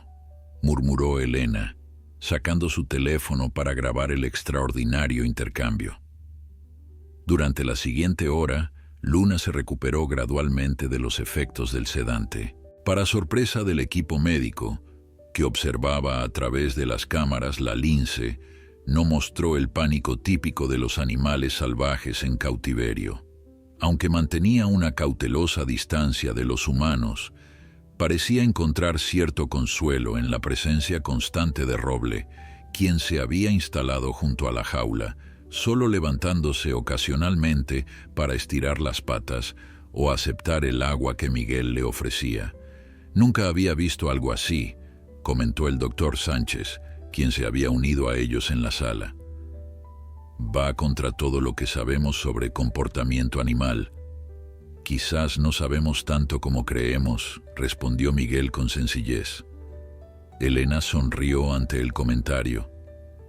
murmuró Elena, sacando su teléfono para grabar el extraordinario intercambio. Durante la siguiente hora, Luna se recuperó gradualmente de los efectos del sedante. Para sorpresa del equipo médico, que observaba a través de las cámaras la lince, no mostró el pánico típico de los animales salvajes en cautiverio. Aunque mantenía una cautelosa distancia de los humanos, parecía encontrar cierto consuelo en la presencia constante de Roble, quien se había instalado junto a la jaula, solo levantándose ocasionalmente para estirar las patas o aceptar el agua que Miguel le ofrecía. Nunca había visto algo así, comentó el doctor Sánchez, quien se había unido a ellos en la sala. Va contra todo lo que sabemos sobre comportamiento animal. Quizás no sabemos tanto como creemos, respondió Miguel con sencillez. Elena sonrió ante el comentario.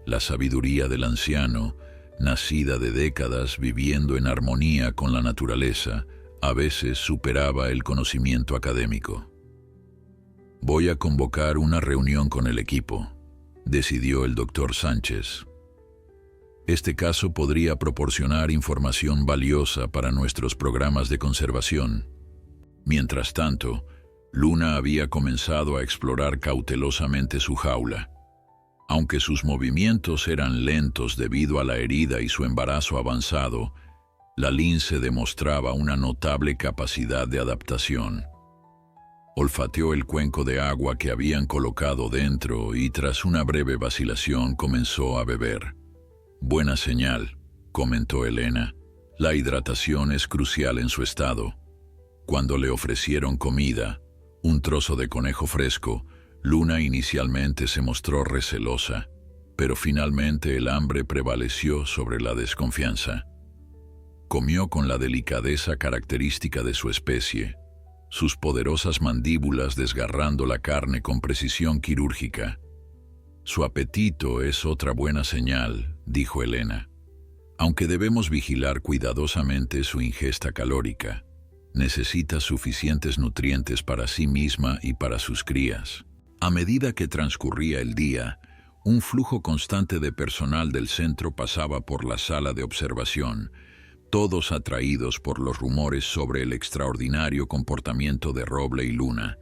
La sabiduría del anciano, nacida de décadas viviendo en armonía con la naturaleza, a veces superaba el conocimiento académico. Voy a convocar una reunión con el equipo, decidió el doctor Sánchez. Este caso podría proporcionar información valiosa para nuestros programas de conservación. Mientras tanto, Luna había comenzado a explorar cautelosamente su jaula. Aunque sus movimientos eran lentos debido a la herida y su embarazo avanzado, la lince demostraba una notable capacidad de adaptación. Olfateó el cuenco de agua que habían colocado dentro y tras una breve vacilación comenzó a beber. Buena señal, comentó Elena. La hidratación es crucial en su estado. Cuando le ofrecieron comida, un trozo de conejo fresco, Luna inicialmente se mostró recelosa, pero finalmente el hambre prevaleció sobre la desconfianza. Comió con la delicadeza característica de su especie, sus poderosas mandíbulas desgarrando la carne con precisión quirúrgica. Su apetito es otra buena señal, dijo Elena. Aunque debemos vigilar cuidadosamente su ingesta calórica, necesita suficientes nutrientes para sí misma y para sus crías. A medida que transcurría el día, un flujo constante de personal del centro pasaba por la sala de observación, todos atraídos por los rumores sobre el extraordinario comportamiento de Roble y Luna.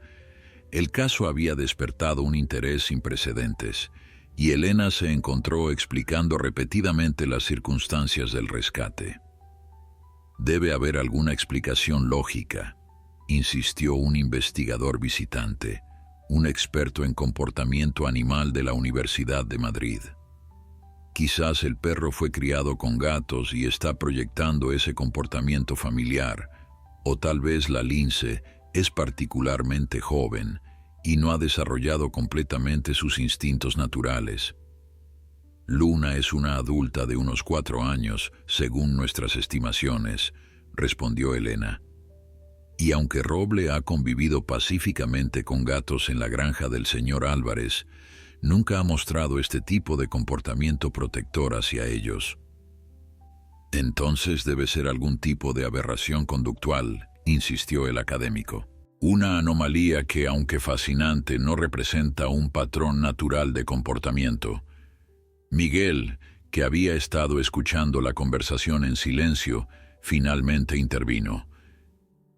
El caso había despertado un interés sin precedentes, y Elena se encontró explicando repetidamente las circunstancias del rescate. Debe haber alguna explicación lógica, insistió un investigador visitante, un experto en comportamiento animal de la Universidad de Madrid. Quizás el perro fue criado con gatos y está proyectando ese comportamiento familiar, o tal vez la lince es particularmente joven y no ha desarrollado completamente sus instintos naturales. Luna es una adulta de unos 4 años, según nuestras estimaciones, respondió Elena. Y aunque Roble ha convivido pacíficamente con gatos en la granja del señor Álvarez, nunca ha mostrado este tipo de comportamiento protector hacia ellos. Entonces debe ser algún tipo de aberración conductual, insistió el académico. Una anomalía que, aunque fascinante, no representa un patrón natural de comportamiento. Miguel, que había estado escuchando la conversación en silencio, finalmente intervino.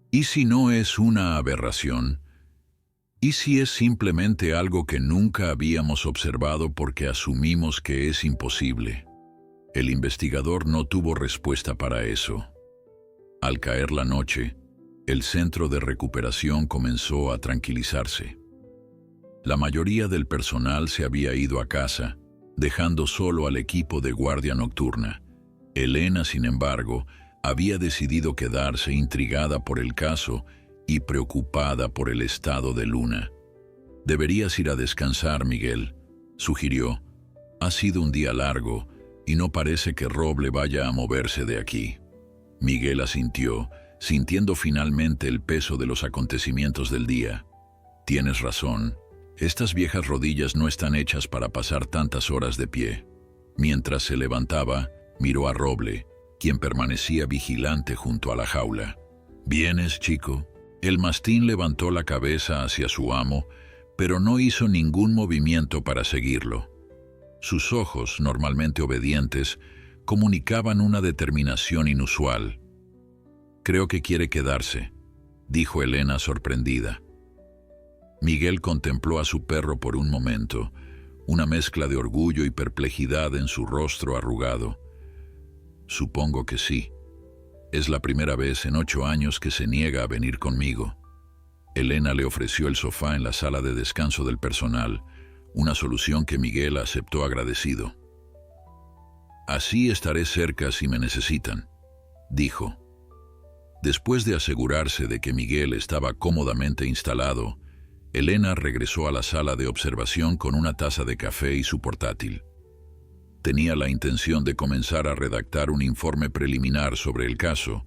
¿Y si no es una aberración? ¿Y si es simplemente algo que nunca habíamos observado porque asumimos que es imposible? El investigador no tuvo respuesta para eso. Al caer la noche, el centro de recuperación comenzó a tranquilizarse. La mayoría del personal se había ido a casa, dejando solo al equipo de guardia nocturna. Elena, sin embargo, había decidido quedarse intrigada por el caso y preocupada por el estado de Luna. «Deberías ir a descansar, Miguel», sugirió. «Ha sido un día largo y no parece que Roble vaya a moverse de aquí». Miguel asintió, sintiendo finalmente el peso de los acontecimientos del día. «Tienes razón. Estas viejas rodillas no están hechas para pasar tantas horas de pie». Mientras se levantaba, miró a Roble, quien permanecía vigilante junto a la jaula. «¿Vienes, chico?» El mastín levantó la cabeza hacia su amo, pero no hizo ningún movimiento para seguirlo. Sus ojos, normalmente obedientes, comunicaban una determinación inusual. «Creo que quiere quedarse», dijo Elena sorprendida. Miguel contempló a su perro por un momento, una mezcla de orgullo y perplejidad en su rostro arrugado. «Supongo que sí. Es la primera vez en 8 años que se niega a venir conmigo». Elena le ofreció el sofá en la sala de descanso del personal, una solución que Miguel aceptó agradecido. «Así estaré cerca si me necesitan», dijo. Después de asegurarse de que Miguel estaba cómodamente instalado, Elena regresó a la sala de observación con una taza de café y su portátil. Tenía la intención de comenzar a redactar un informe preliminar sobre el caso,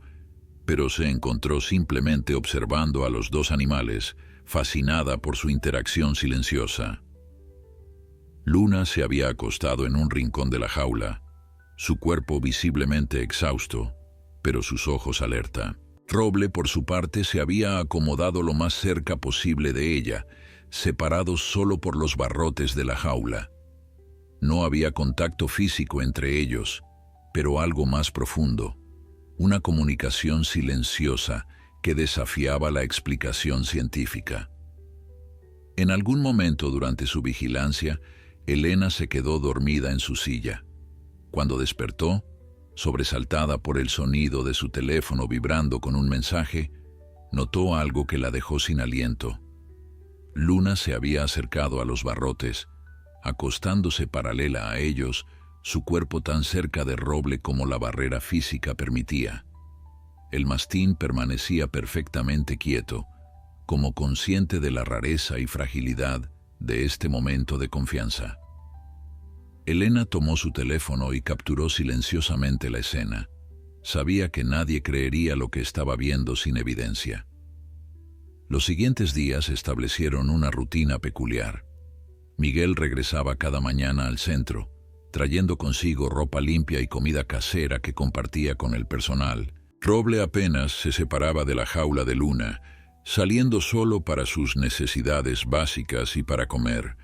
pero se encontró simplemente observando a los 2 animales, fascinada por su interacción silenciosa. Luna se había acostado en un rincón de la jaula, su cuerpo visiblemente exhausto, pero sus ojos alerta. Roble, por su parte, se había acomodado lo más cerca posible de ella, separados solo por los barrotes de la jaula. No había contacto físico entre ellos, pero algo más profundo, una comunicación silenciosa que desafiaba la explicación científica. En algún momento durante su vigilancia, Elena se quedó dormida en su silla. Cuando despertó, sobresaltada por el sonido de su teléfono vibrando con un mensaje, notó algo que la dejó sin aliento. Luna se había acercado a los barrotes, acostándose paralela a ellos, su cuerpo tan cerca de Roble como la barrera física permitía. El mastín permanecía perfectamente quieto, como consciente de la rareza y fragilidad de este momento de confianza. Elena tomó su teléfono y capturó silenciosamente la escena. Sabía que nadie creería lo que estaba viendo sin evidencia. Los siguientes días establecieron una rutina peculiar. Miguel regresaba cada mañana al centro, trayendo consigo ropa limpia y comida casera que compartía con el personal. Roble apenas se separaba de la jaula de Luna, saliendo solo para sus necesidades básicas y para comer.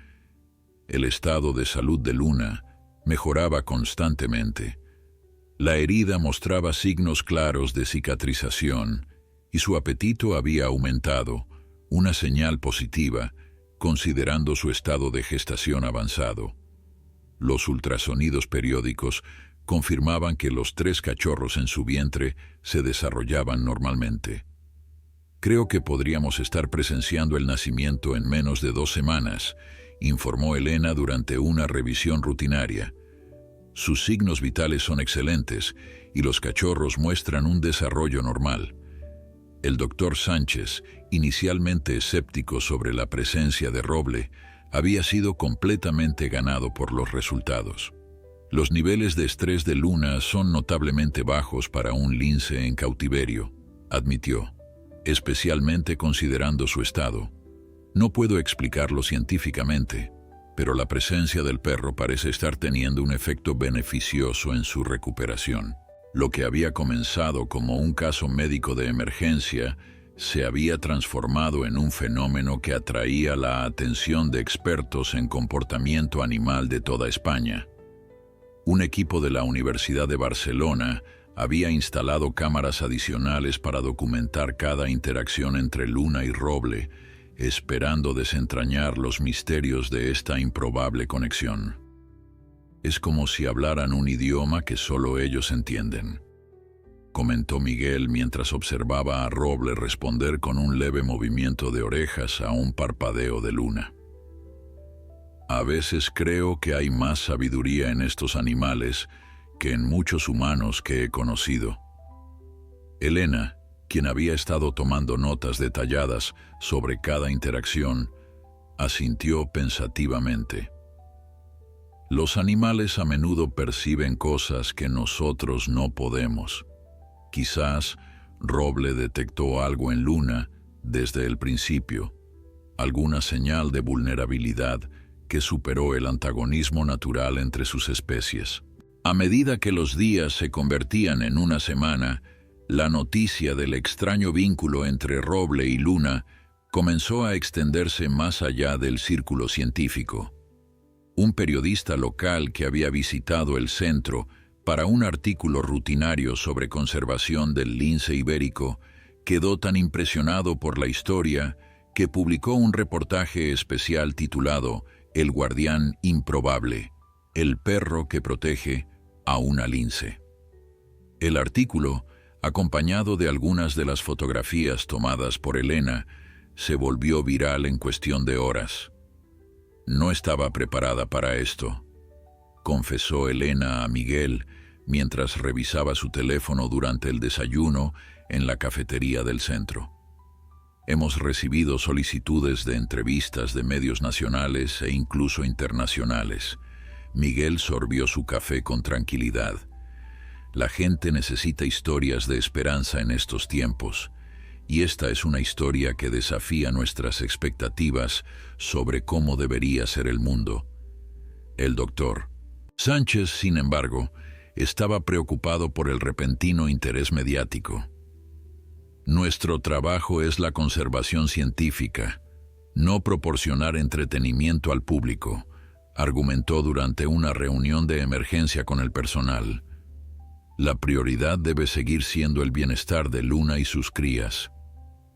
El estado de salud de Luna mejoraba constantemente. La herida mostraba signos claros de cicatrización y su apetito había aumentado, una señal positiva, considerando su estado de gestación avanzado. Los ultrasonidos periódicos confirmaban que los 3 cachorros en su vientre se desarrollaban normalmente. «Creo que podríamos estar presenciando el nacimiento en menos de 2 semanas», informó Elena durante una revisión rutinaria. «Sus signos vitales son excelentes y los cachorros muestran un desarrollo normal». El doctor Sánchez, inicialmente escéptico sobre la presencia de Roble, había sido completamente ganado por los resultados. «Los niveles de estrés de Luna son notablemente bajos para un lince en cautiverio», admitió, «especialmente considerando su estado. No puedo explicarlo científicamente, pero la presencia del perro parece estar teniendo un efecto beneficioso en su recuperación. Lo que había comenzado como un caso médico de emergencia se había transformado en un fenómeno que atraía la atención de expertos en comportamiento animal de toda España. Un equipo de la Universidad de Barcelona había instalado cámaras adicionales para documentar cada interacción entre Luna y Roble, esperando desentrañar los misterios de esta improbable conexión. «Es como si hablaran un idioma que solo ellos entienden», comentó Miguel mientras observaba a Roble responder con un leve movimiento de orejas a un parpadeo de Luna. «A veces creo que hay más sabiduría en estos animales que en muchos humanos que he conocido». Elena, quien había estado tomando notas detalladas sobre cada interacción, asintió pensativamente. «Los animales a menudo perciben cosas que nosotros no podemos. Quizás Roble detectó algo en Luna desde el principio, alguna señal de vulnerabilidad que superó el antagonismo natural entre sus especies». A medida que los días se convertían en una semana, la noticia del extraño vínculo entre Roble y Luna comenzó a extenderse más allá del círculo científico. Un periodista local que había visitado el centro Para un artículo rutinario sobre conservación del lince ibérico, quedó tan impresionado por la historia que publicó un reportaje especial titulado El guardián improbable, el perro que protege a una lince. El artículo, acompañado de algunas de las fotografías tomadas por Elena, se volvió viral en cuestión de horas. No estaba preparada para esto, confesó Elena a Miguel mientras revisaba su teléfono durante el desayuno en la cafetería del centro. Hemos recibido solicitudes de entrevistas de medios nacionales e incluso internacionales. Miguel sorbió su café con tranquilidad. La gente necesita historias de esperanza en estos tiempos, y esta es una historia que desafía nuestras expectativas sobre cómo debería ser el mundo. El doctor Sánchez, sin embargo, estaba preocupado por el repentino interés mediático. Nuestro trabajo es la conservación científica, no proporcionar entretenimiento al público, argumentó durante una reunión de emergencia con el personal. La prioridad debe seguir siendo el bienestar de Luna y sus crías.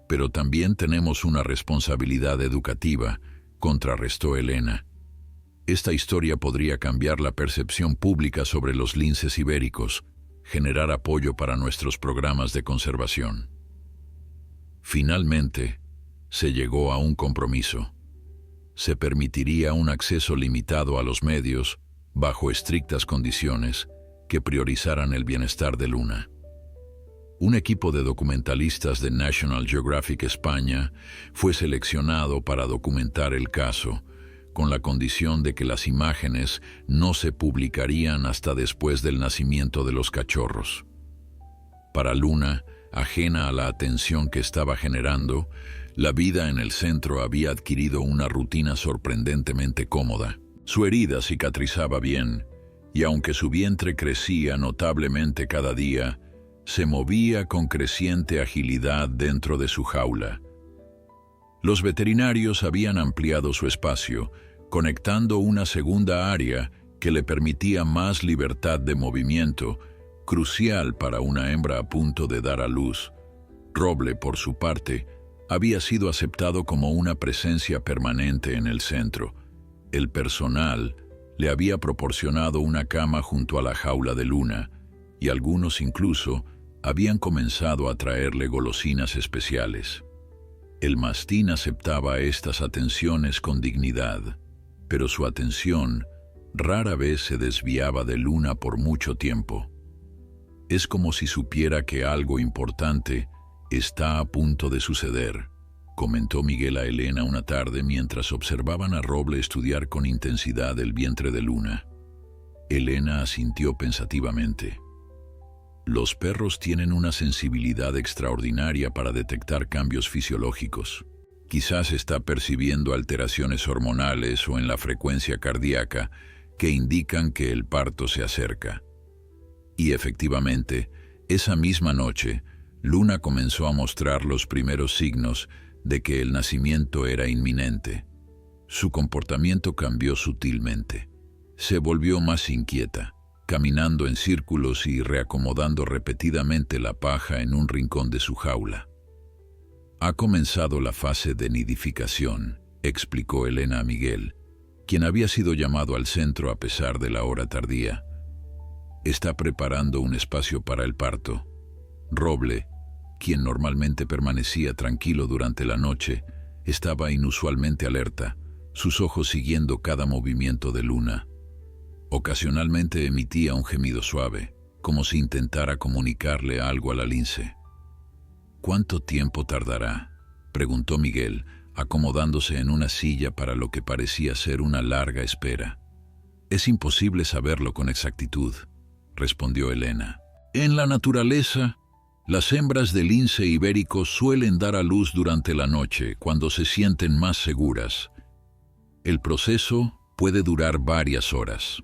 Pero también tenemos una responsabilidad educativa, contrarrestó Elena. Esta historia podría cambiar la percepción pública sobre los linces ibéricos, generar apoyo para nuestros programas de conservación. Finalmente, se llegó a un compromiso. Se permitiría un acceso limitado a los medios, bajo estrictas condiciones, que priorizaran el bienestar de Luna. Un equipo de documentalistas de National Geographic España fue seleccionado para documentar el caso, con la condición de que las imágenes no se publicarían hasta después del nacimiento de los cachorros. Para Luna, ajena a la atención que estaba generando, la vida en el centro había adquirido una rutina sorprendentemente cómoda. Su herida cicatrizaba bien, y aunque su vientre crecía notablemente cada día, se movía con creciente agilidad dentro de su jaula. Los veterinarios habían ampliado su espacio, conectando una segunda área que le permitía más libertad de movimiento, crucial para una hembra a punto de dar a luz. Roble, por su parte, había sido aceptado como una presencia permanente en el centro. El personal le había proporcionado una cama junto a la jaula de Luna, y algunos incluso habían comenzado a traerle golosinas especiales. El mastín aceptaba estas atenciones con dignidad, pero su atención rara vez se desviaba de Luna por mucho tiempo. Es como si supiera que algo importante está a punto de suceder, comentó Miguel a Elena una tarde mientras observaban a Roble estudiar con intensidad el vientre de Luna. Elena asintió pensativamente. Los perros tienen una sensibilidad extraordinaria para detectar cambios fisiológicos. Quizás está percibiendo alteraciones hormonales o en la frecuencia cardíaca que indican que el parto se acerca. Y efectivamente, esa misma noche, Luna comenzó a mostrar los primeros signos de que el nacimiento era inminente. Su comportamiento cambió sutilmente. Se volvió más inquieta, caminando en círculos y reacomodando repetidamente la paja en un rincón de su jaula. Ha comenzado la fase de nidificación, explicó Elena a Miguel, quien había sido llamado al centro a pesar de la hora tardía. Está preparando un espacio para el parto. Roble, quien normalmente permanecía tranquilo durante la noche, estaba inusualmente alerta, sus ojos siguiendo cada movimiento de Luna. Ocasionalmente emitía un gemido suave, como si intentara comunicarle algo a la lince. ¿Cuánto tiempo tardará?, preguntó Miguel, acomodándose en una silla para lo que parecía ser una larga espera. Es imposible saberlo con exactitud, respondió Elena. En la naturaleza, las hembras de lince ibérico suelen dar a luz durante la noche cuando se sienten más seguras. El proceso puede durar varias horas.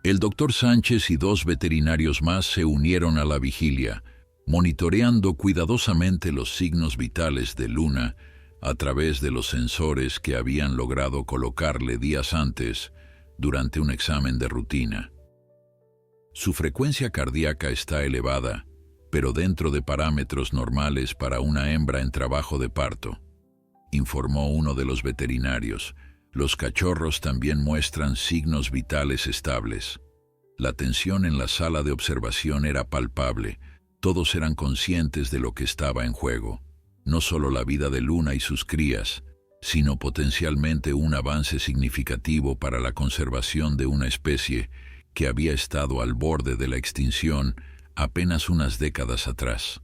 El doctor Sánchez y 2 veterinarios más se unieron a la vigilia, monitoreando cuidadosamente los signos vitales de Luna a través de los sensores que habían logrado colocarle días antes durante un examen de rutina. Su frecuencia cardíaca está elevada, pero dentro de parámetros normales para una hembra en trabajo de parto, informó uno de los veterinarios. Los cachorros también muestran signos vitales estables. La tensión en la sala de observación era palpable. Todos eran conscientes de lo que estaba en juego. No solo la vida de Luna y sus crías, sino potencialmente un avance significativo para la conservación de una especie que había estado al borde de la extinción apenas unas décadas atrás.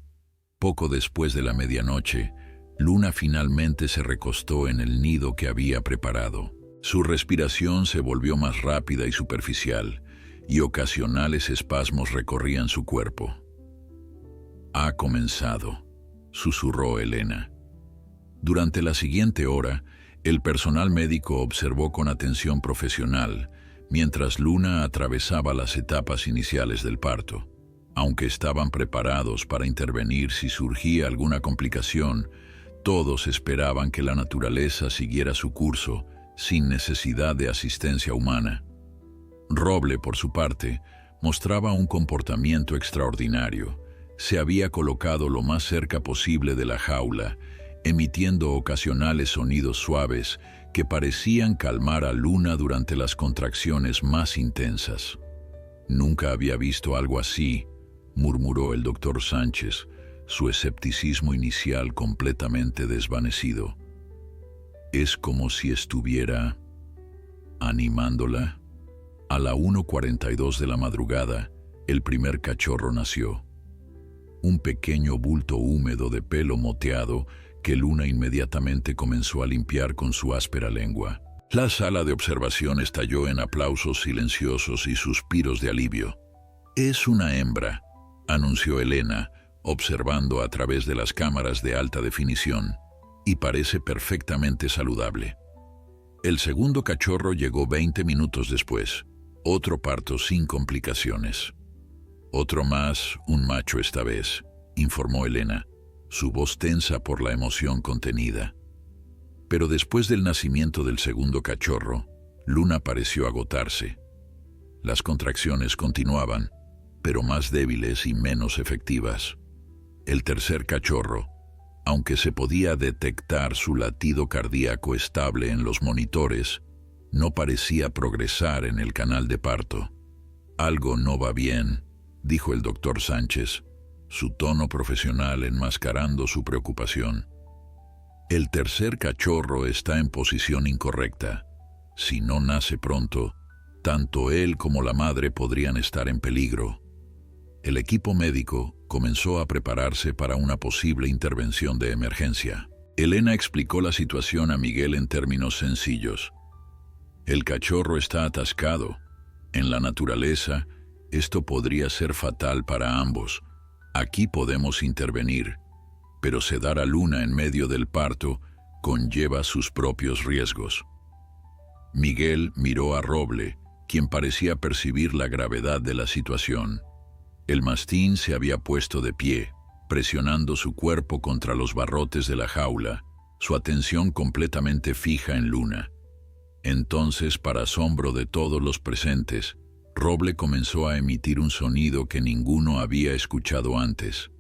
Poco después de la medianoche, Luna finalmente se recostó en el nido que había preparado. Su respiración se volvió más rápida y superficial, y ocasionales espasmos recorrían su cuerpo. «Ha comenzado», susurró Elena. Durante la siguiente hora, el personal médico observó con atención profesional, mientras Luna atravesaba las etapas iniciales del parto. Aunque estaban preparados para intervenir si surgía alguna complicación, todos esperaban que la naturaleza siguiera su curso, sin necesidad de asistencia humana. Roble, por su parte, mostraba un comportamiento extraordinario. Se había colocado lo más cerca posible de la jaula, emitiendo ocasionales sonidos suaves que parecían calmar a Luna durante las contracciones más intensas. «Nunca había visto algo así», murmuró el doctor Sánchez, su escepticismo inicial completamente desvanecido. «Es como si estuviera animándola». A la 1:42 de la madrugada, el primer cachorro nació. Un pequeño bulto húmedo de pelo moteado que Luna inmediatamente comenzó a limpiar con su áspera lengua. La sala de observación estalló en aplausos silenciosos y suspiros de alivio. «Es una hembra», anunció Elena, observando a través de las cámaras de alta definición, «y parece perfectamente saludable». El segundo cachorro llegó 20 minutos después. Otro parto sin complicaciones. «Otro más, un macho esta vez», informó Elena, su voz tensa por la emoción contenida. Pero después del nacimiento del segundo cachorro, Luna pareció agotarse. Las contracciones continuaban, pero más débiles y menos efectivas. El tercer cachorro, aunque se podía detectar su latido cardíaco estable en los monitores, no parecía progresar en el canal de parto. «Algo no va bien», dijo el doctor Sánchez, su tono profesional enmascarando su preocupación. «El tercer cachorro está en posición incorrecta. Si no nace pronto, tanto él como la madre podrían estar en peligro». El equipo médico comenzó a prepararse para una posible intervención de emergencia. Elena explicó la situación a Miguel en términos sencillos. «El cachorro está atascado. En la naturaleza, esto podría ser fatal para ambos. Aquí podemos intervenir, pero sedar a Luna en medio del parto conlleva sus propios riesgos». Miguel miró a Roble, quien parecía percibir la gravedad de la situación. El mastín se había puesto de pie, presionando su cuerpo contra los barrotes de la jaula, su atención completamente fija en Luna. Entonces, para asombro de todos los presentes, Roble comenzó a emitir un sonido que ninguno había escuchado antes.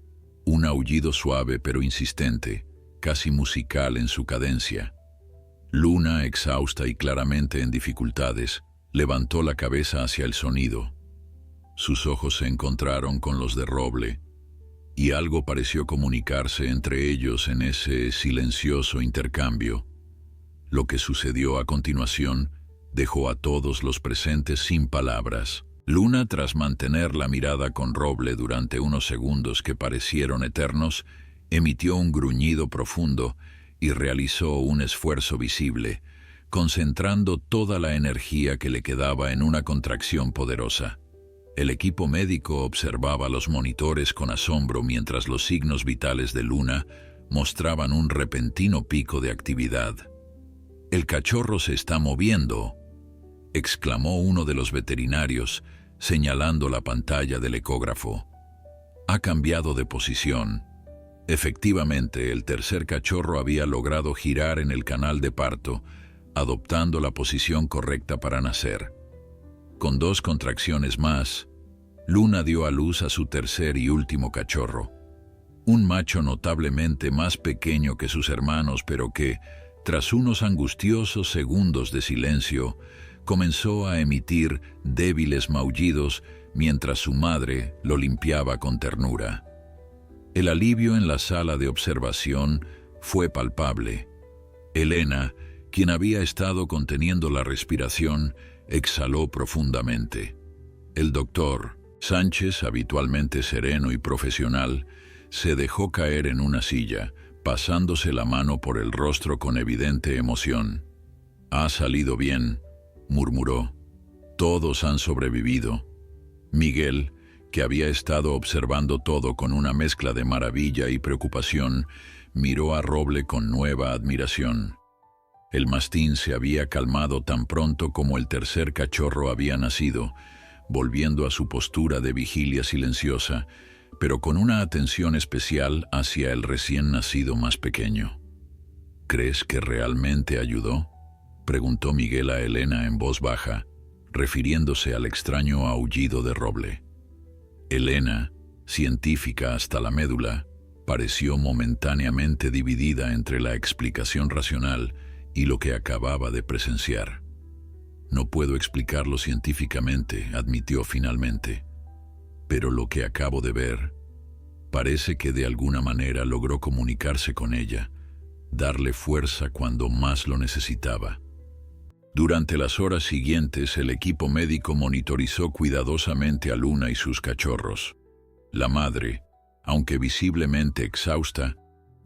Un aullido suave pero insistente, casi musical en su cadencia. Luna, exhausta y claramente en dificultades, levantó la cabeza hacia el sonido. Sus ojos se encontraron con los de Roble, y algo pareció comunicarse entre ellos en ese silencioso intercambio. Lo que sucedió a continuación dejó a todos los presentes sin palabras. Luna, tras mantener la mirada con Roble durante unos segundos que parecieron eternos, emitió un gruñido profundo y realizó un esfuerzo visible, concentrando toda la energía que le quedaba en una contracción poderosa. El equipo médico observaba los monitores con asombro mientras los signos vitales de Luna mostraban un repentino pico de actividad. «El cachorro se está moviendo», exclamó uno de los veterinarios, señalando la pantalla del ecógrafo. «Ha cambiado de posición». Efectivamente, el tercer cachorro había logrado girar en el canal de parto, adoptando la posición correcta para nacer. Con 2 contracciones más, Luna dio a luz a su tercer y último cachorro, un macho notablemente más pequeño que sus hermanos, pero que, tras unos angustiosos segundos de silencio, comenzó a emitir débiles maullidos mientras su madre lo limpiaba con ternura. El alivio en la sala de observación fue palpable. Elena, quien había estado conteniendo la respiración, exhaló profundamente. El doctor Sánchez, habitualmente sereno y profesional, se dejó caer en una silla, pasándose la mano por el rostro con evidente emoción. «Ha salido bien», murmuró. «Todos han sobrevivido». Miguel, que había estado observando todo con una mezcla de maravilla y preocupación, miró a Roble con nueva admiración. El mastín se había calmado tan pronto como el tercer cachorro había nacido, volviendo a su postura de vigilia silenciosa, pero con una atención especial hacia el recién nacido más pequeño. «¿Crees que realmente ayudó?», preguntó Miguel a Elena en voz baja, refiriéndose al extraño aullido de Roble. Elena, científica hasta la médula, pareció momentáneamente dividida entre la explicación racional y lo que acababa de presenciar. «No puedo explicarlo científicamente», admitió finalmente, «pero lo que acabo de ver parece que de alguna manera logró comunicarse con ella, darle fuerza cuando más lo necesitaba». Durante las horas siguientes, el equipo médico monitorizó cuidadosamente a Luna y sus cachorros. La madre, aunque visiblemente exhausta,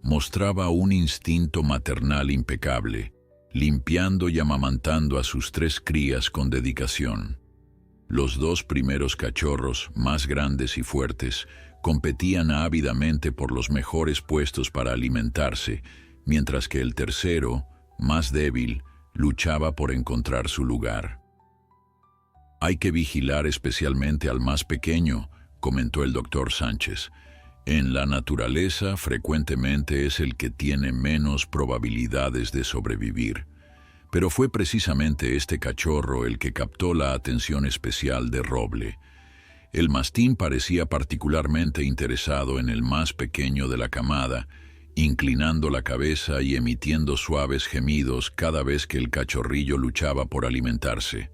mostraba un instinto maternal impecable, limpiando y amamantando a sus 3 crías con dedicación. Los 2 primeros cachorros, más grandes y fuertes, competían ávidamente por los mejores puestos para alimentarse, mientras que el tercero, más débil, luchaba por encontrar su lugar. «Hay que vigilar especialmente al más pequeño», comentó el doctor Sánchez. «En la naturaleza frecuentemente es el que tiene menos probabilidades de sobrevivir». Pero fue precisamente este cachorro el que captó la atención especial de Roble. El mastín parecía particularmente interesado en el más pequeño de la camada, inclinando la cabeza y emitiendo suaves gemidos cada vez que el cachorrillo luchaba por alimentarse.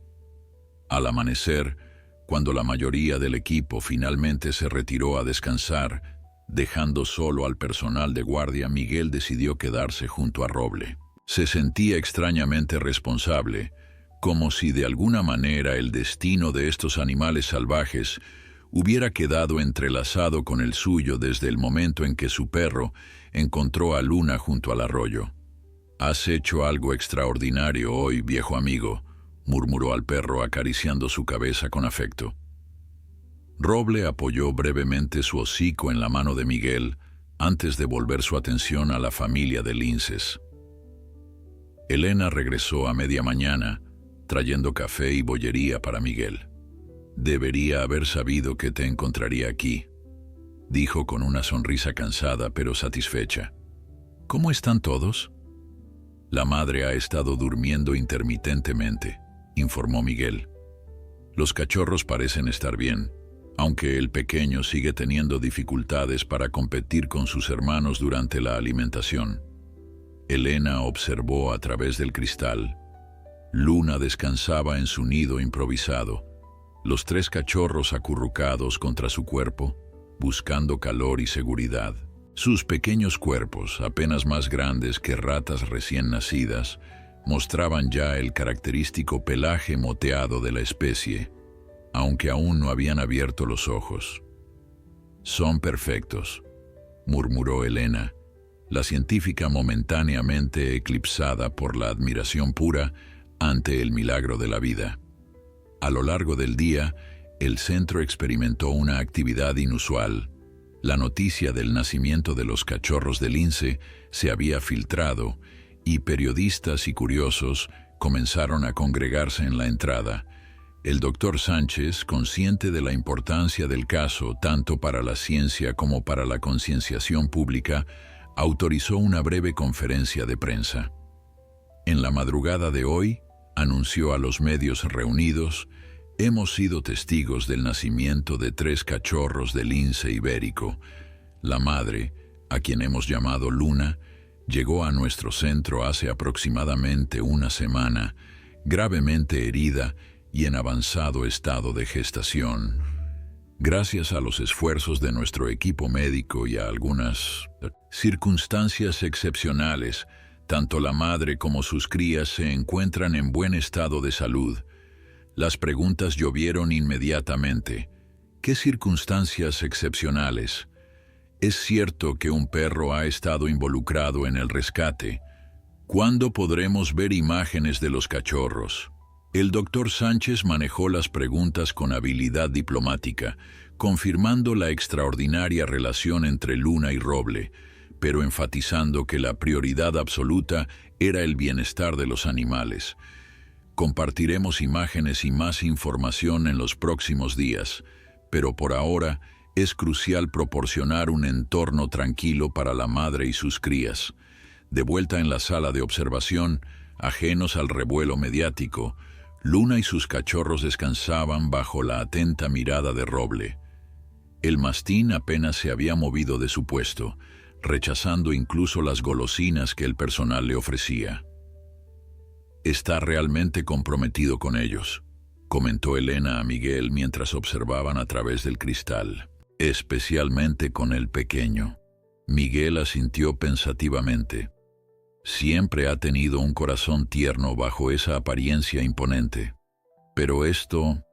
Al amanecer, cuando la mayoría del equipo finalmente se retiró a descansar, dejando solo al personal de guardia, Miguel decidió quedarse junto a Roble. Se sentía extrañamente responsable, como si de alguna manera el destino de estos animales salvajes hubiera quedado entrelazado con el suyo desde el momento en que su perro encontró a Luna junto al arroyo. «Has hecho algo extraordinario hoy, viejo amigo», murmuró al perro acariciando su cabeza con afecto. Roble apoyó brevemente su hocico en la mano de Miguel antes de volver su atención a la familia de linces. Elena regresó a media mañana, trayendo café y bollería para Miguel. «Debería haber sabido que te encontraría aquí», dijo con una sonrisa cansada pero satisfecha. «¿Cómo están todos?» «La madre ha estado durmiendo intermitentemente», informó Miguel. «Los cachorros parecen estar bien, aunque el pequeño sigue teniendo dificultades para competir con sus hermanos durante la alimentación». Elena observó a través del cristal. Luna descansaba en su nido improvisado, los 3 cachorros acurrucados contra su cuerpo, buscando calor y seguridad. Sus pequeños cuerpos, apenas más grandes que ratas recién nacidas, mostraban ya el característico pelaje moteado de la especie, aunque aún no habían abierto los ojos. «Son perfectos», murmuró Elena, la científica momentáneamente eclipsada por la admiración pura ante el milagro de la vida. A lo largo del día, el centro experimentó una actividad inusual. La noticia del nacimiento de los cachorros de lince se había filtrado y periodistas y curiosos comenzaron a congregarse en la entrada. El doctor Sánchez, consciente de la importancia del caso tanto para la ciencia como para la concienciación pública, autorizó una breve conferencia de prensa. En la madrugada de hoy, anunció a los medios reunidos, Hemos sido testigos del nacimiento de 3 cachorros de lince ibérico. La madre, a quien hemos llamado Luna, llegó a nuestro centro hace aproximadamente una semana, gravemente herida y en avanzado estado de gestación. Gracias a los esfuerzos de nuestro equipo médico y a algunas circunstancias excepcionales, tanto la madre como sus crías se encuentran en buen estado de salud. Las preguntas llovieron inmediatamente. ¿Qué circunstancias excepcionales? ¿Es cierto que un perro ha estado involucrado en el rescate? ¿Cuándo podremos ver imágenes de los cachorros? El doctor Sánchez manejó las preguntas con habilidad diplomática, confirmando la extraordinaria relación entre Luna y Roble, pero enfatizando que la prioridad absoluta era el bienestar de los animales. Compartiremos imágenes y más información en los próximos días, pero por ahora es crucial proporcionar un entorno tranquilo para la madre y sus crías. De vuelta en la sala de observación, ajenos al revuelo mediático, Luna y sus cachorros descansaban bajo la atenta mirada de Roble. El mastín apenas se había movido de su puesto, rechazando incluso las golosinas que el personal le ofrecía. «Está realmente comprometido con ellos», comentó Elena a Miguel mientras observaban a través del cristal. «Especialmente con el pequeño». Miguel asintió pensativamente. Siempre ha tenido un corazón tierno bajo esa apariencia imponente. Pero esto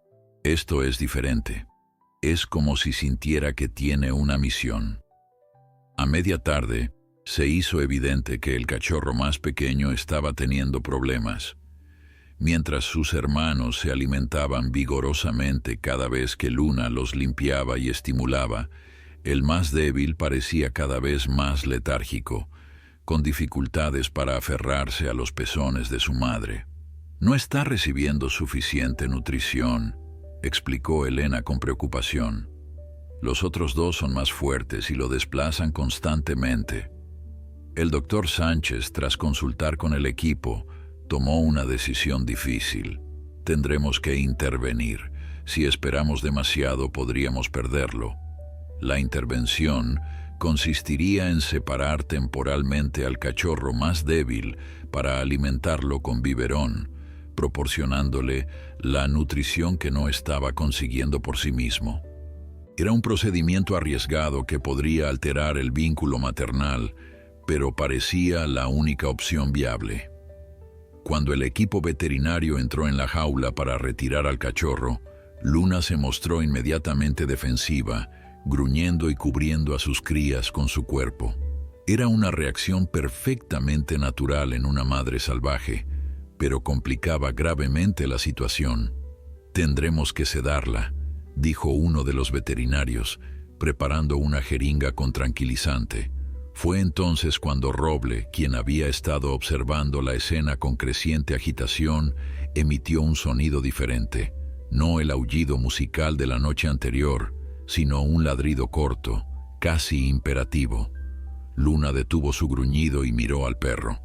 es diferente. Es como si sintiera que tiene una misión. A media tarde, se hizo evidente que el cachorro más pequeño estaba teniendo problemas. Mientras sus hermanos se alimentaban vigorosamente cada vez que Luna los limpiaba y estimulaba, el más débil parecía cada vez más letárgico, con dificultades para aferrarse a los pezones de su madre. «No está recibiendo suficiente nutrición», explicó Elena con preocupación. «Los otros 2 son más fuertes y lo desplazan constantemente». El doctor Sánchez, tras consultar con el equipo, tomó una decisión difícil. Tendremos que intervenir. Si esperamos demasiado, podríamos perderlo. La intervención consistiría en separar temporalmente al cachorro más débil para alimentarlo con biberón, proporcionándole la nutrición que no estaba consiguiendo por sí mismo. Era un procedimiento arriesgado que podría alterar el vínculo maternal, pero parecía la única opción viable. Cuando el equipo veterinario entró en la jaula para retirar al cachorro, Luna se mostró inmediatamente defensiva, gruñendo y cubriendo a sus crías con su cuerpo. Era una reacción perfectamente natural en una madre salvaje, pero complicaba gravemente la situación. «Tendremos que sedarla», dijo uno de los veterinarios, preparando una jeringa con tranquilizante. Fue entonces cuando Roble, quien había estado observando la escena con creciente agitación, emitió un sonido diferente, no el aullido musical de la noche anterior, sino un ladrido corto, casi imperativo. Luna detuvo su gruñido y miró al perro.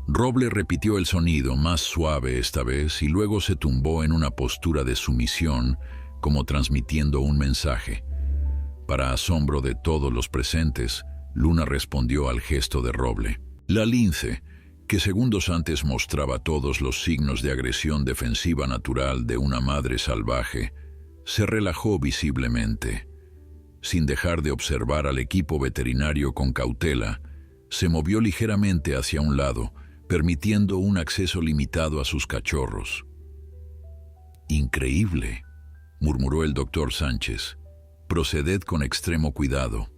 Roble repitió el sonido, más suave esta vez, y luego se tumbó en una postura de sumisión, como transmitiendo un mensaje. Para asombro de todos los presentes, Luna respondió al gesto de Roble. La lince, que segundos antes mostraba todos los signos de agresión defensiva natural de una madre salvaje, se relajó visiblemente. Sin dejar de observar al equipo veterinario con cautela, se movió ligeramente hacia un lado, permitiendo un acceso limitado a sus cachorros. «Increíble», murmuró el doctor Sánchez. «Proceded con extremo cuidado».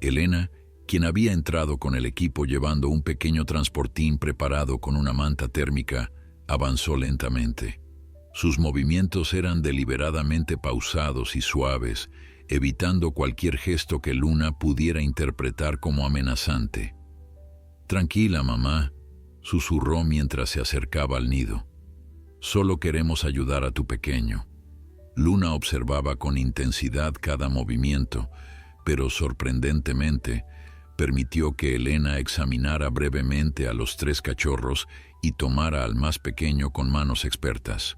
Elena, quien había entrado con el equipo llevando un pequeño transportín preparado con una manta térmica, avanzó lentamente. Sus movimientos eran deliberadamente pausados y suaves, evitando cualquier gesto que Luna pudiera interpretar como amenazante. «Tranquila, mamá», susurró mientras se acercaba al nido. «Solo queremos ayudar a tu pequeño». Luna observaba con intensidad cada movimiento, pero sorprendentemente permitió que Elena examinara brevemente a los 3 cachorros y tomara al más pequeño con manos expertas.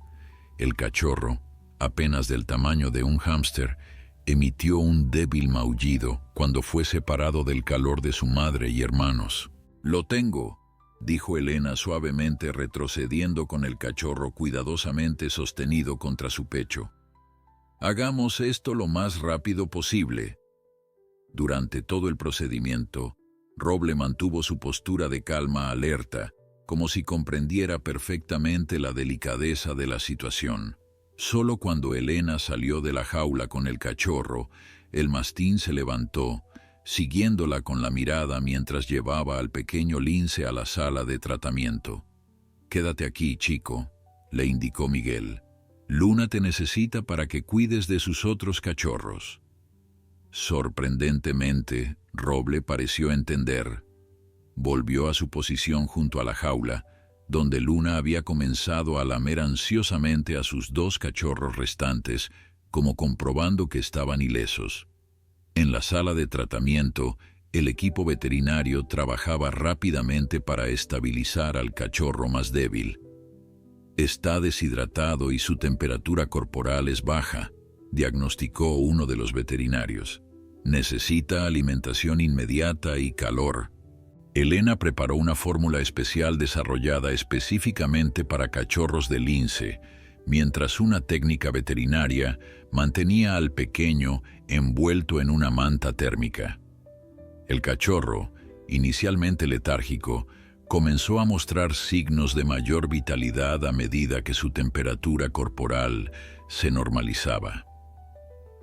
El cachorro, apenas del tamaño de un hámster, emitió un débil maullido cuando fue separado del calor de su madre y hermanos. «Lo tengo», dijo Elena suavemente, retrocediendo con el cachorro cuidadosamente sostenido contra su pecho. «Hagamos esto lo más rápido posible». Durante todo el procedimiento, Roble mantuvo su postura de calma alerta, como si comprendiera perfectamente la delicadeza de la situación. Solo cuando Elena salió de la jaula con el cachorro, el mastín se levantó, siguiéndola con la mirada mientras llevaba al pequeño lince a la sala de tratamiento. «Quédate aquí, chico», le indicó Miguel. «Luna te necesita para que cuides de sus otros cachorros». Sorprendentemente, Roble pareció entender. Volvió a su posición junto a la jaula, donde Luna había comenzado a lamer ansiosamente a sus 2 cachorros restantes, como comprobando que estaban ilesos. En la sala de tratamiento, el equipo veterinario trabajaba rápidamente para estabilizar al cachorro más débil. «Está deshidratado y su temperatura corporal es baja», diagnosticó uno de los veterinarios. «Necesita alimentación inmediata y calor». Elena preparó una fórmula especial desarrollada específicamente para cachorros de lince, mientras una técnica veterinaria mantenía al pequeño envuelto en una manta térmica. El cachorro, inicialmente letárgico, comenzó a mostrar signos de mayor vitalidad a medida que su temperatura corporal se normalizaba.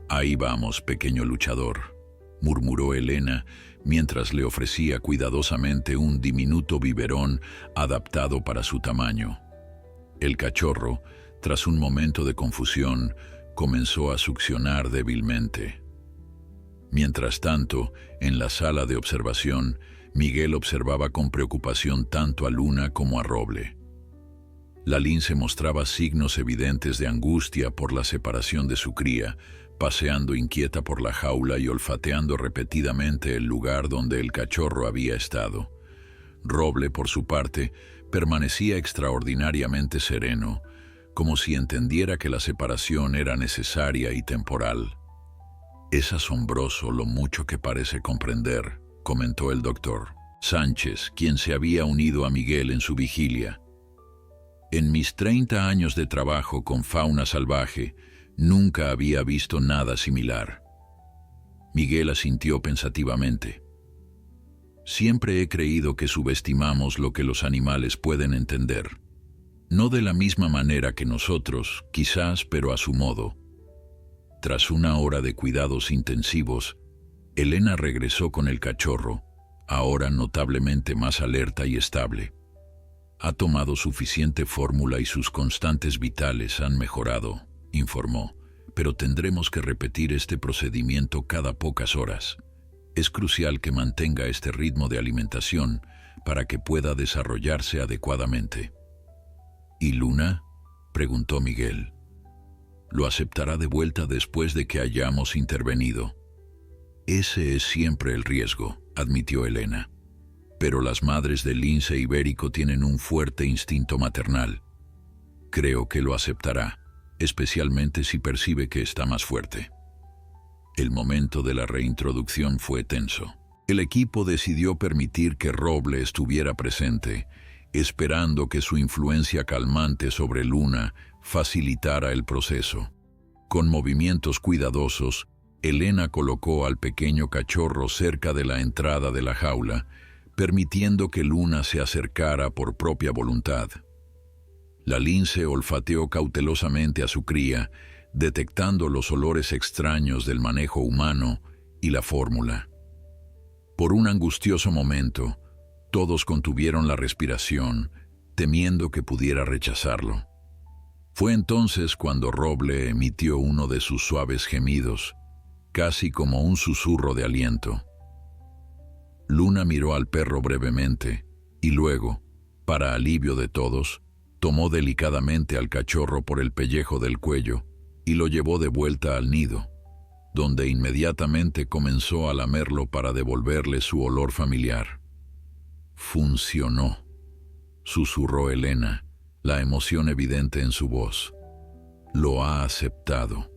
«Ahí vamos, pequeño luchador», murmuró Elena, mientras le ofrecía cuidadosamente un diminuto biberón adaptado para su tamaño. El cachorro, tras un momento de confusión, comenzó a succionar débilmente. Mientras tanto, en la sala de observación, Miguel observaba con preocupación tanto a Luna como a Roble. La lince mostraba signos evidentes de angustia por la separación de su cría, paseando inquieta por la jaula y olfateando repetidamente el lugar donde el cachorro había estado. Roble, por su parte, permanecía extraordinariamente sereno, como si entendiera que la separación era necesaria y temporal. «Es asombroso lo mucho que parece comprender», comentó el doctor Sánchez, quien se había unido a Miguel en su vigilia. «En mis 30 años de trabajo con fauna salvaje, nunca había visto nada similar». Miguel asintió pensativamente. «Siempre he creído que subestimamos lo que los animales pueden entender. No de la misma manera que nosotros, quizás, pero a su modo». Tras una hora de cuidados intensivos, Elena regresó con el cachorro, ahora notablemente más alerta y estable. «Ha tomado suficiente fórmula y sus constantes vitales han mejorado», informó, «pero tendremos que repetir este procedimiento cada pocas horas. Es crucial que mantenga este ritmo de alimentación para que pueda desarrollarse adecuadamente». «¿Y Luna?», preguntó Miguel. «Lo aceptará de vuelta después de que hayamos intervenido». «Ese es siempre el riesgo», admitió Elena. «Pero las madres del lince ibérico tienen un fuerte instinto maternal. Creo que lo aceptará, especialmente si percibe que está más fuerte». El momento de la reintroducción fue tenso. El equipo decidió permitir que Roble estuviera presente, esperando que su influencia calmante sobre Luna facilitara el proceso. Con movimientos cuidadosos, Elena colocó al pequeño cachorro cerca de la entrada de la jaula, permitiendo que Luna se acercara por propia voluntad. La lince olfateó cautelosamente a su cría, detectando los olores extraños del manejo humano y la fórmula. Por un angustioso momento, todos contuvieron la respiración, temiendo que pudiera rechazarlo. Fue entonces cuando Roble emitió uno de sus suaves gemidos, casi como un susurro de aliento. Luna miró al perro brevemente y luego, para alivio de todos, tomó delicadamente al cachorro por el pellejo del cuello y lo llevó de vuelta al nido, donde inmediatamente comenzó a lamerlo para devolverle su olor familiar. «Funcionó», susurró Elena, la emoción evidente en su voz. lo ha aceptado.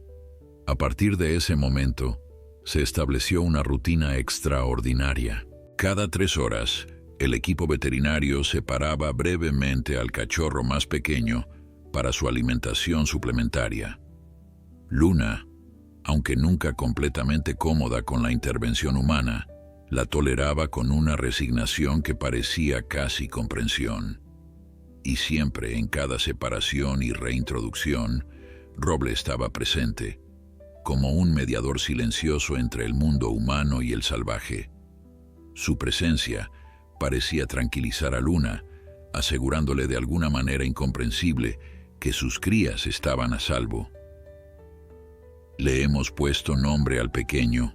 A partir de ese momento, se estableció una rutina extraordinaria. Cada 3 horas, el equipo veterinario separaba brevemente al cachorro más pequeño para su alimentación suplementaria. Luna, aunque nunca completamente cómoda con la intervención humana, la toleraba con una resignación que parecía casi comprensión. Y siempre en cada separación y reintroducción, Roble estaba presente, como un mediador silencioso entre el mundo humano y el salvaje. Su presencia parecía tranquilizar a Luna, asegurándole de alguna manera incomprensible que sus crías estaban a salvo. «Le hemos puesto nombre al pequeño»,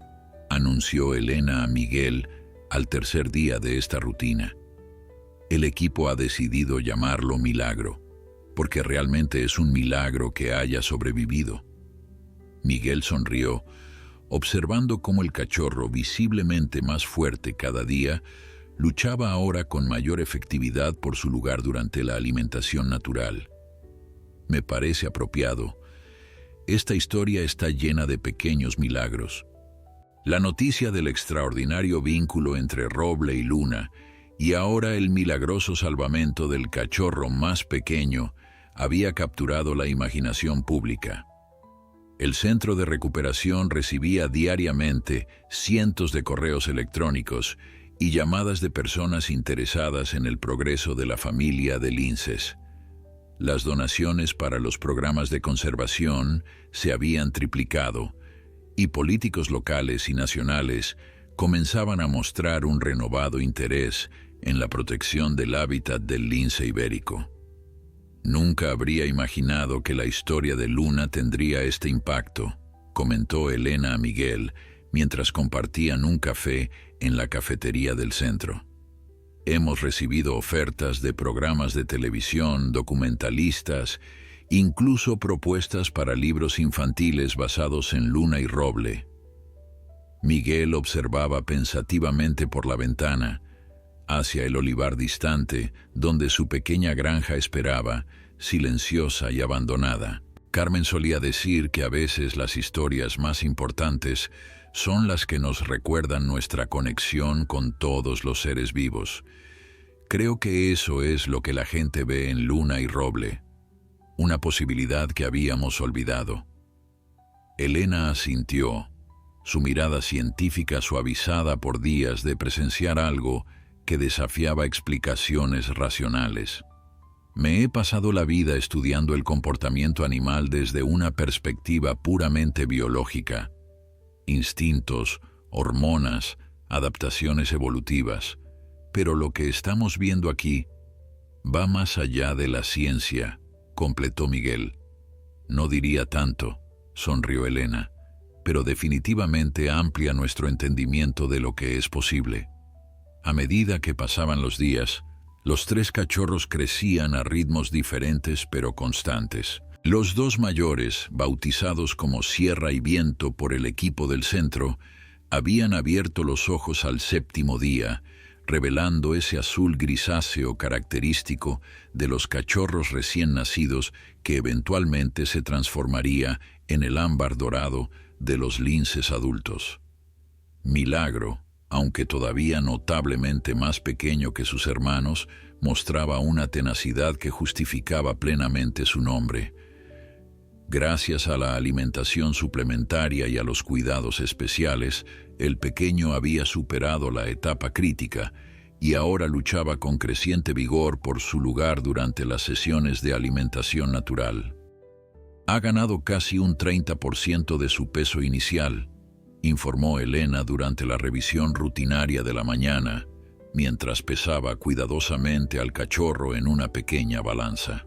anunció Elena a Miguel al tercer día de esta rutina. El equipo ha decidido llamarlo Milagro, porque realmente es un milagro que haya sobrevivido. Miguel sonrió, observando cómo el cachorro, visiblemente más fuerte cada día, luchaba ahora con mayor efectividad por su lugar durante la alimentación natural. Me parece apropiado. Esta historia está llena de pequeños milagros. La noticia del extraordinario vínculo entre Roble y Luna, y ahora el milagroso salvamento del cachorro más pequeño, había capturado la imaginación pública. El centro de recuperación recibía diariamente cientos de correos electrónicos y llamadas de personas interesadas en el progreso de la familia de linces. Las donaciones para los programas de conservación se habían triplicado, y políticos locales y nacionales comenzaban a mostrar un renovado interés en la protección del hábitat del lince ibérico. Nunca habría imaginado que la historia de Luna tendría este impacto, comentó Elena a Miguel mientras compartían un café en la cafetería del centro. Hemos recibido ofertas de programas de televisión, documentalistas, incluso propuestas para libros infantiles basados en Luna y Roble. Miguel observaba pensativamente por la ventana, hacia el olivar distante, donde su pequeña granja esperaba, silenciosa y abandonada. Carmen solía decir que a veces las historias más importantes son las que nos recuerdan nuestra conexión con todos los seres vivos. Creo que eso es lo que la gente ve en Luna y Roble, una posibilidad que habíamos olvidado. Elena asintió, su mirada científica suavizada por días de presenciar algo que desafiaba explicaciones racionales. Me he pasado la vida estudiando el comportamiento animal desde una perspectiva puramente biológica. Instintos, hormonas, adaptaciones evolutivas. Pero lo que estamos viendo aquí va más allá de la ciencia, completó Miguel. No diría tanto, sonrió Elena, pero definitivamente amplia nuestro entendimiento de lo que es posible. A medida que pasaban los días, los 3 cachorros crecían a ritmos diferentes pero constantes. Los 2 mayores, bautizados como Sierra y Viento por el equipo del centro, habían abierto los ojos al 7º día, revelando ese azul grisáceo característico de los cachorros recién nacidos que eventualmente se transformaría en el ámbar dorado de los linces adultos. Milagro, aunque todavía notablemente más pequeño que sus hermanos, mostraba una tenacidad que justificaba plenamente su nombre. Gracias a la alimentación suplementaria y a los cuidados especiales, el pequeño había superado la etapa crítica y ahora luchaba con creciente vigor por su lugar durante las sesiones de alimentación natural. Ha ganado casi un 30% de su peso inicial, informó Elena durante la revisión rutinaria de la mañana, mientras pesaba cuidadosamente al cachorro en una pequeña balanza.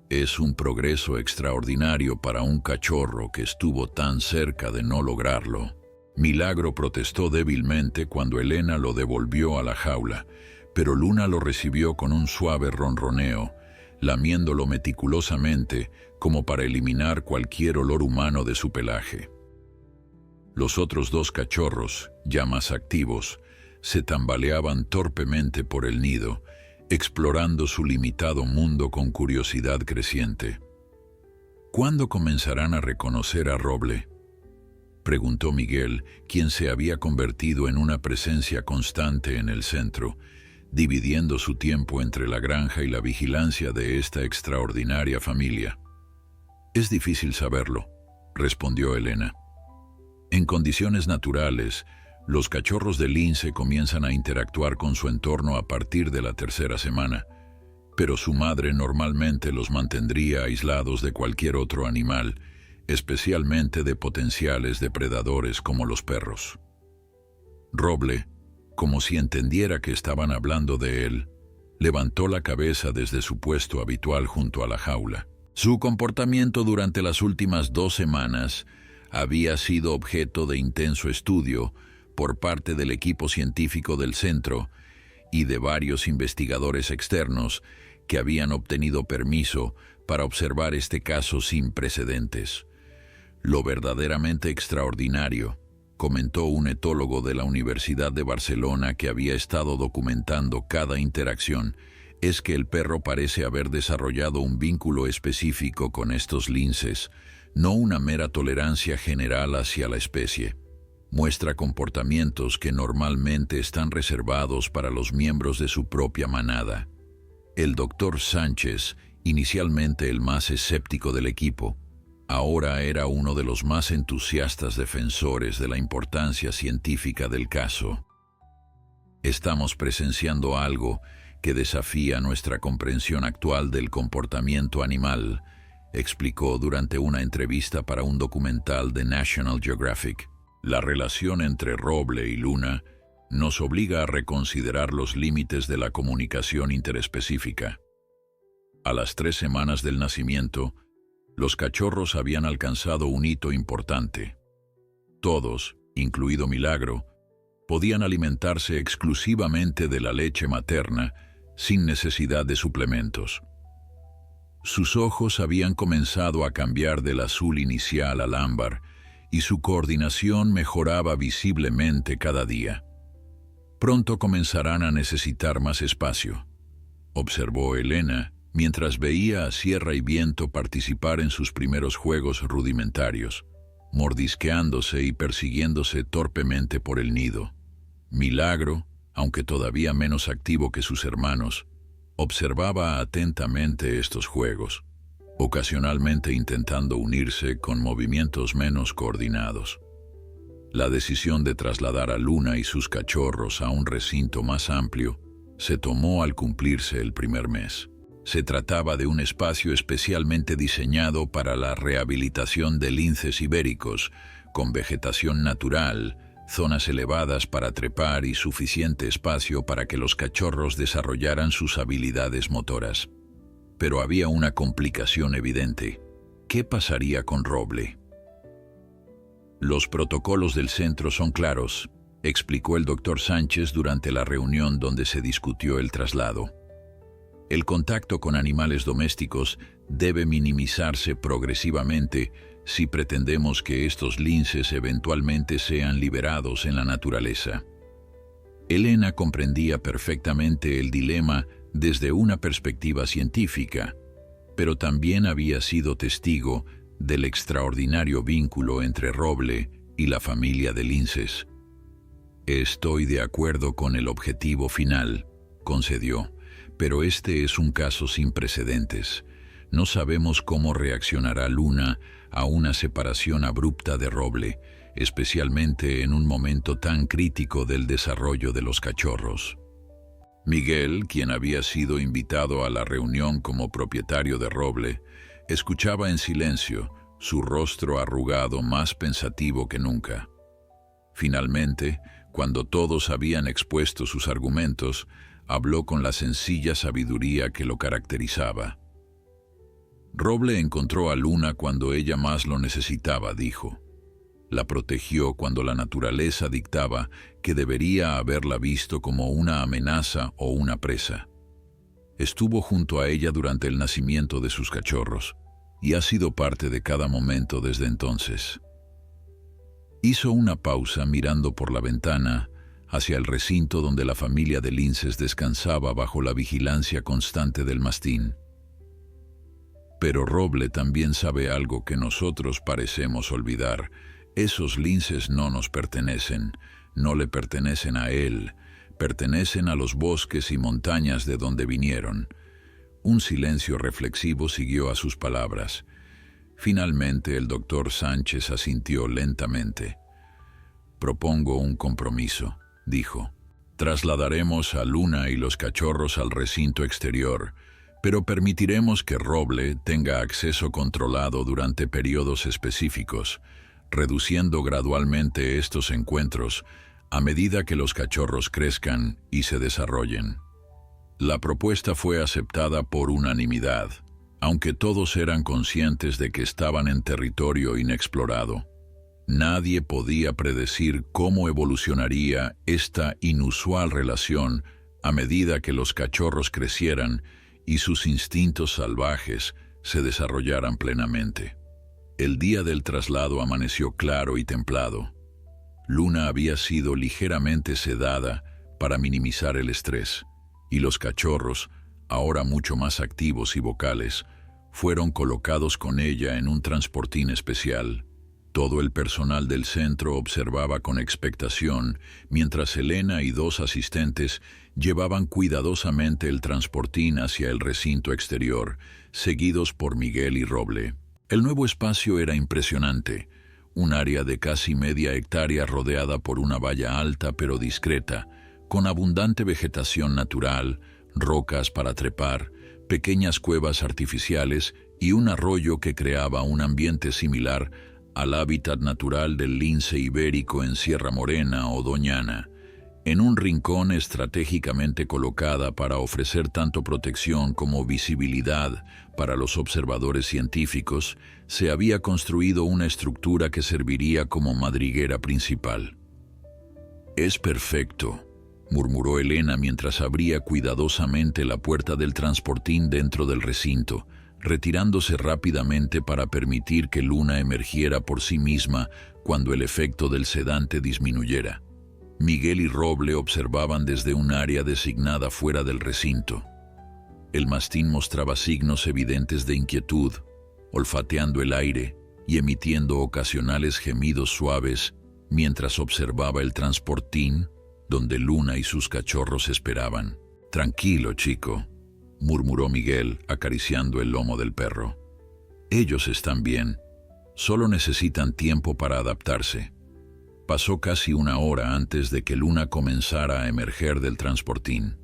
Es un progreso extraordinario para un cachorro que estuvo tan cerca de no lograrlo. Milagro protestó débilmente cuando Elena lo devolvió a la jaula, pero Luna lo recibió con un suave ronroneo, lamiéndolo meticulosamente como para eliminar cualquier olor humano de su pelaje. Los otros 2 cachorros, ya más activos, se tambaleaban torpemente por el nido, explorando su limitado mundo con curiosidad creciente. ¿Cuándo comenzarán a reconocer a Roble?, preguntó Miguel, quien se había convertido en una presencia constante en el centro, dividiendo su tiempo entre la granja y la vigilancia de esta extraordinaria familia. Es difícil saberlo, respondió Elena. En condiciones naturales, los cachorros de lince comienzan a interactuar con su entorno a partir de la tercera semana, pero su madre normalmente los mantendría aislados de cualquier otro animal, especialmente de potenciales depredadores como los perros. Roble, como si entendiera que estaban hablando de él, levantó la cabeza desde su puesto habitual junto a la jaula. Su comportamiento durante las últimas 2 semanas había sido objeto de intenso estudio por parte del equipo científico del centro y de varios investigadores externos que habían obtenido permiso para observar este caso sin precedentes. Lo verdaderamente extraordinario, comentó un etólogo de la Universidad de Barcelona que había estado documentando cada interacción, es que el perro parece haber desarrollado un vínculo específico con estos linces, no una mera tolerancia general hacia la especie. Muestra comportamientos que normalmente están reservados para los miembros de su propia manada. El doctor Sánchez, inicialmente el más escéptico del equipo, ahora era uno de los más entusiastas defensores de la importancia científica del caso. Estamos presenciando algo que desafía nuestra comprensión actual del comportamiento animal, explicó durante una entrevista para un documental de National Geographic. La relación entre Roble y Luna nos obliga a reconsiderar los límites de la comunicación interespecífica. A las 3 semanas del nacimiento, los cachorros habían alcanzado un hito importante. Todos, incluido Milagro, podían alimentarse exclusivamente de la leche materna sin necesidad de suplementos. Sus ojos habían comenzado a cambiar del azul inicial al ámbar y su coordinación mejoraba visiblemente cada día. Pronto comenzarán a necesitar más espacio, observó Elena, mientras veía a Sierra y Viento participar en sus primeros juegos rudimentarios, mordisqueándose y persiguiéndose torpemente por el nido. Milagro, aunque todavía menos activo que sus hermanos, observaba atentamente estos juegos, ocasionalmente intentando unirse con movimientos menos coordinados. La decisión de trasladar a Luna y sus cachorros a un recinto más amplio se tomó al cumplirse el primer mes. Se trataba de un espacio especialmente diseñado para la rehabilitación de linces ibéricos, con vegetación natural, zonas elevadas para trepar y suficiente espacio para que los cachorros desarrollaran sus habilidades motoras. Pero había una complicación evidente. ¿Qué pasaría con Roble? Los protocolos del centro son claros, explicó el doctor Sánchez durante la reunión donde se discutió el traslado. El contacto con animales domésticos debe minimizarse progresivamente si pretendemos que estos linces eventualmente sean liberados en la naturaleza. Elena comprendía perfectamente el dilema desde una perspectiva científica, pero también había sido testigo del extraordinario vínculo entre Roble y la familia de linces. Estoy de acuerdo con el objetivo final, concedió, pero este es un caso sin precedentes. No sabemos cómo reaccionará Luna a una separación abrupta de Roble, especialmente en un momento tan crítico del desarrollo de los cachorros. Miguel, quien había sido invitado a la reunión como propietario de Roble, escuchaba en silencio, su rostro arrugado más pensativo que nunca. Finalmente, cuando todos habían expuesto sus argumentos, habló con la sencilla sabiduría que lo caracterizaba. Roble encontró a Luna cuando ella más lo necesitaba, dijo. La protegió cuando la naturaleza dictaba que debería haberla visto como una amenaza o una presa. Estuvo junto a ella durante el nacimiento de sus cachorros y ha sido parte de cada momento desde entonces. Hizo una pausa mirando por la ventana hacia el recinto donde la familia de linces descansaba bajo la vigilancia constante del mastín. Pero Roble también sabe algo que nosotros parecemos olvidar. Esos linces no nos pertenecen, no le pertenecen a él, pertenecen a los bosques y montañas de donde vinieron. Un silencio reflexivo siguió a sus palabras. Finalmente el doctor Sánchez asintió lentamente. «Propongo un compromiso», dijo. «Trasladaremos a Luna y los cachorros al recinto exterior, pero permitiremos que Roble tenga acceso controlado durante periodos específicos, reduciendo gradualmente estos encuentros a medida que los cachorros crezcan y se desarrollen». La propuesta fue aceptada por unanimidad, aunque todos eran conscientes de que estaban en territorio inexplorado. Nadie podía predecir cómo evolucionaría esta inusual relación a medida que los cachorros crecieran y sus instintos salvajes se desarrollaran plenamente. El día del traslado amaneció claro y templado. Luna había sido ligeramente sedada para minimizar el estrés, y los cachorros, ahora mucho más activos y vocales, fueron colocados con ella en un transportín especial. Todo el personal del centro observaba con expectación, mientras Elena y 2 asistentes llevaban cuidadosamente el transportín hacia el recinto exterior, seguidos por Miguel y Roble. El nuevo espacio era impresionante, un área de casi media hectárea rodeada por una valla alta pero discreta, con abundante vegetación natural, rocas para trepar, pequeñas cuevas artificiales y un arroyo que creaba un ambiente similar al hábitat natural del lince ibérico en Sierra Morena o Doñana. En un rincón estratégicamente colocada para ofrecer tanto protección como visibilidad para los observadores científicos, se había construido una estructura que serviría como madriguera principal. «Es perfecto», murmuró Elena mientras abría cuidadosamente la puerta del transportín dentro del recinto, retirándose rápidamente para permitir que Luna emergiera por sí misma cuando el efecto del sedante disminuyera. Miguel y Roble observaban desde un área designada fuera del recinto. El mastín mostraba signos evidentes de inquietud, olfateando el aire y emitiendo ocasionales gemidos suaves mientras observaba el transportín donde Luna y sus cachorros esperaban. «Tranquilo, chico», murmuró Miguel, acariciando el lomo del perro. «Ellos están bien, solo necesitan tiempo para adaptarse». Pasó casi una hora antes de que Luna comenzara a emerger del transportín.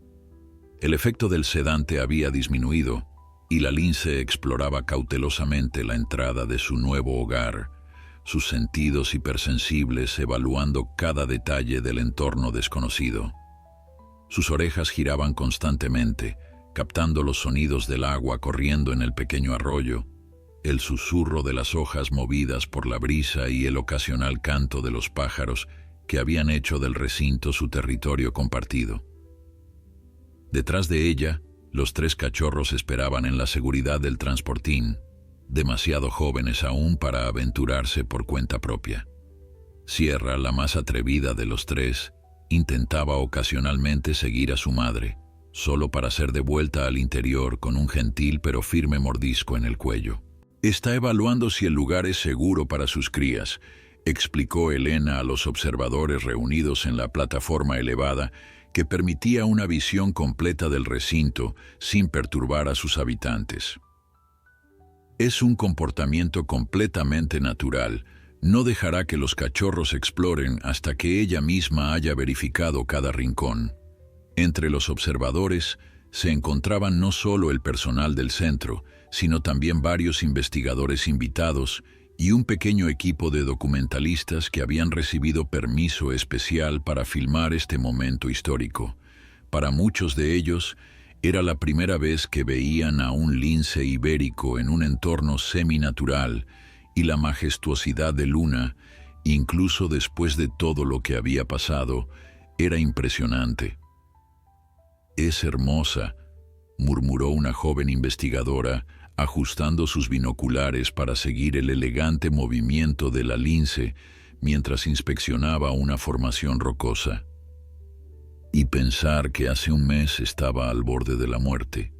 El efecto del sedante había disminuido y la lince exploraba cautelosamente la entrada de su nuevo hogar, sus sentidos hipersensibles evaluando cada detalle del entorno desconocido. Sus orejas giraban constantemente, captando los sonidos del agua corriendo en el pequeño arroyo, el susurro de las hojas movidas por la brisa y el ocasional canto de los pájaros que habían hecho del recinto su territorio compartido. Detrás de ella, los 3 cachorros esperaban en la seguridad del transportín, demasiado jóvenes aún para aventurarse por cuenta propia. Sierra, la más atrevida de los 3, intentaba ocasionalmente seguir a su madre, solo para ser devuelta al interior con un gentil pero firme mordisco en el cuello. «Está evaluando si el lugar es seguro para sus crías», explicó Elena a los observadores reunidos en la plataforma elevada que permitía una visión completa del recinto sin perturbar a sus habitantes. «Es un comportamiento completamente natural. No dejará que los cachorros exploren hasta que ella misma haya verificado cada rincón». Entre los observadores se encontraban no solo el personal del centro, sino también varios investigadores invitados y un pequeño equipo de documentalistas que habían recibido permiso especial para filmar este momento histórico. Para muchos de ellos, era la primera vez que veían a un lince ibérico en un entorno seminatural y la majestuosidad de Luna, incluso después de todo lo que había pasado, era impresionante. «Es hermosa», murmuró una joven investigadora, ajustando sus binoculares para seguir el elegante movimiento de la lince mientras inspeccionaba una formación rocosa. «Y pensar que hace un mes estaba al borde de la muerte»,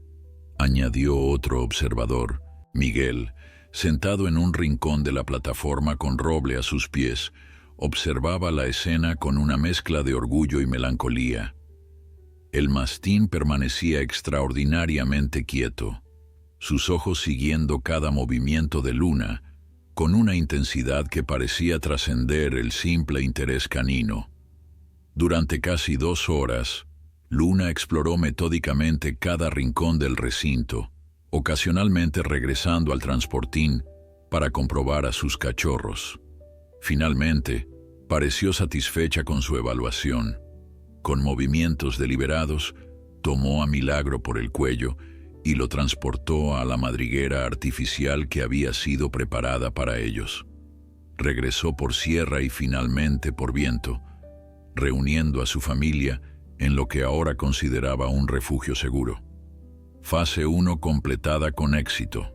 añadió otro observador, Miguel, sentado en un rincón de la plataforma con Roble a sus pies, observaba la escena con una mezcla de orgullo y melancolía. El mastín permanecía extraordinariamente quieto, sus ojos siguiendo cada movimiento de Luna, con una intensidad que parecía trascender el simple interés canino. Durante casi 2 horas, Luna exploró metódicamente cada rincón del recinto, ocasionalmente regresando al transportín para comprobar a sus cachorros. Finalmente, pareció satisfecha con su evaluación. Con movimientos deliberados, tomó a Milagro por el cuello y lo transportó a la madriguera artificial que había sido preparada para ellos. Regresó por sierra y finalmente por viento, reuniendo a su familia en lo que ahora consideraba un refugio seguro. Fase 1 completada con éxito,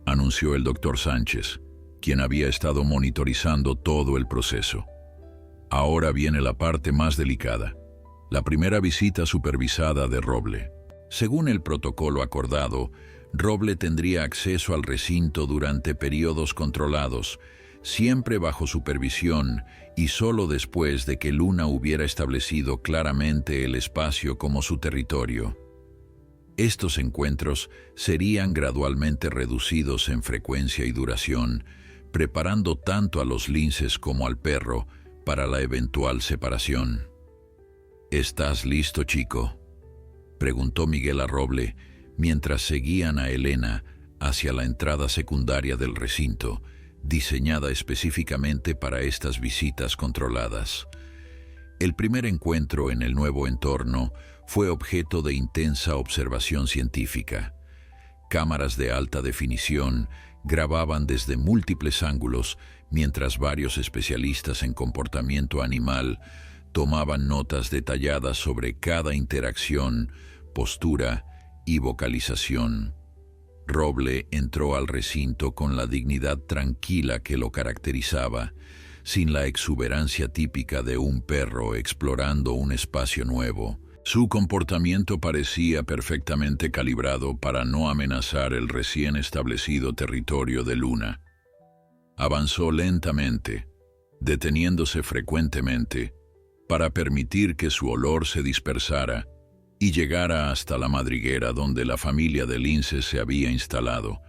anunció el doctor Sánchez, quien había estado monitorizando todo el proceso. Ahora viene la parte más delicada, la primera visita supervisada de Roble. Según el protocolo acordado, Roble tendría acceso al recinto durante periodos controlados, siempre bajo supervisión y solo después de que Luna hubiera establecido claramente el espacio como su territorio. Estos encuentros serían gradualmente reducidos en frecuencia y duración, preparando tanto a los linces como al perro para la eventual separación. ¿Estás listo, chico?, preguntó Miguel a Roble mientras seguían a Elena hacia la entrada secundaria del recinto, diseñada específicamente para estas visitas controladas. El primer encuentro en el nuevo entorno fue objeto de intensa observación científica. Cámaras de alta definición grababan desde múltiples ángulos, mientras varios especialistas en comportamiento animal tomaban notas detalladas sobre cada interacción, postura y vocalización. Roble entró al recinto con la dignidad tranquila que lo caracterizaba, sin la exuberancia típica de un perro explorando un espacio nuevo. Su comportamiento parecía perfectamente calibrado para no amenazar el recién establecido territorio de Luna. Avanzó lentamente, deteniéndose frecuentemente, para permitir que su olor se dispersara y llegara hasta la madriguera donde la familia de linces se había instalado.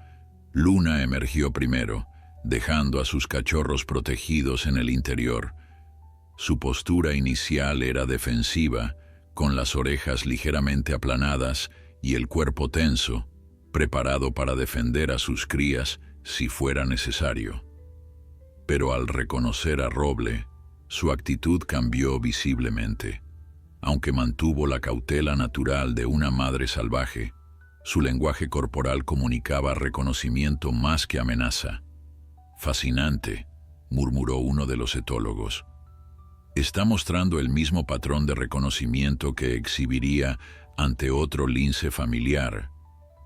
Luna emergió primero, dejando a sus cachorros protegidos en el interior. Su postura inicial era defensiva, con las orejas ligeramente aplanadas y el cuerpo tenso, preparado para defender a sus crías si fuera necesario. Pero al reconocer a Roble, su actitud cambió visiblemente. Aunque mantuvo la cautela natural de una madre salvaje, su lenguaje corporal comunicaba reconocimiento más que amenaza. «Fascinante», murmuró uno de los etólogos. «Está mostrando el mismo patrón de reconocimiento que exhibiría ante otro lince familiar,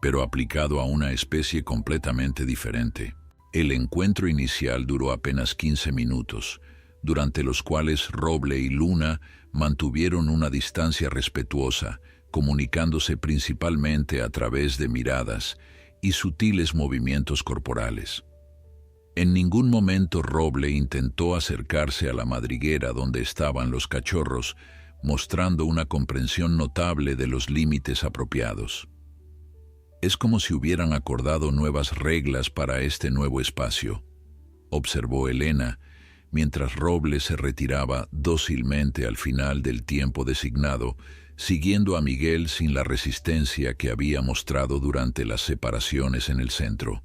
pero aplicado a una especie completamente diferente». El encuentro inicial duró apenas 15 minutos, durante los cuales Roble y Luna mantuvieron una distancia respetuosa, comunicándose principalmente a través de miradas y sutiles movimientos corporales. En ningún momento Roble intentó acercarse a la madriguera donde estaban los cachorros, mostrando una comprensión notable de los límites apropiados. «Es como si hubieran acordado nuevas reglas para este nuevo espacio», observó Elena, mientras Roble se retiraba dócilmente al final del tiempo designado, siguiendo a Miguel sin la resistencia que había mostrado durante las separaciones en el centro.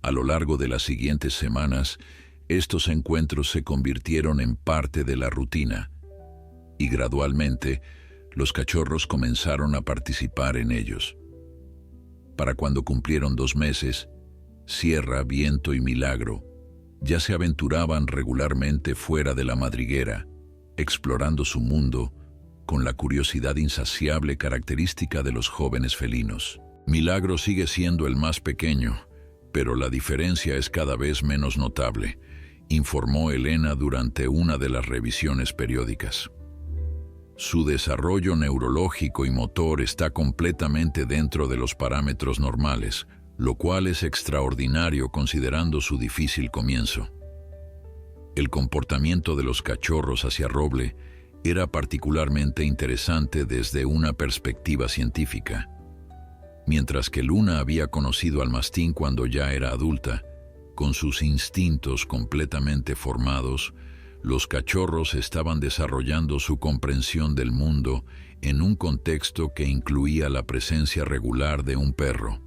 A lo largo de las siguientes semanas, estos encuentros se convirtieron en parte de la rutina, y gradualmente los cachorros comenzaron a participar en ellos. Para cuando cumplieron 2 meses, Sierra, Viento y Milagro ya se aventuraban regularmente fuera de la madriguera, explorando su mundo con la curiosidad insaciable característica de los jóvenes felinos. Milagro sigue siendo el más pequeño, pero la diferencia es cada vez menos notable, informó Elena durante una de las revisiones periódicas. Su desarrollo neurológico y motor está completamente dentro de los parámetros normales, lo cual es extraordinario considerando su difícil comienzo. El comportamiento de los cachorros hacia Roble era particularmente interesante desde una perspectiva científica. Mientras que Luna había conocido al mastín cuando ya era adulta, con sus instintos completamente formados, los cachorros estaban desarrollando su comprensión del mundo en un contexto que incluía la presencia regular de un perro.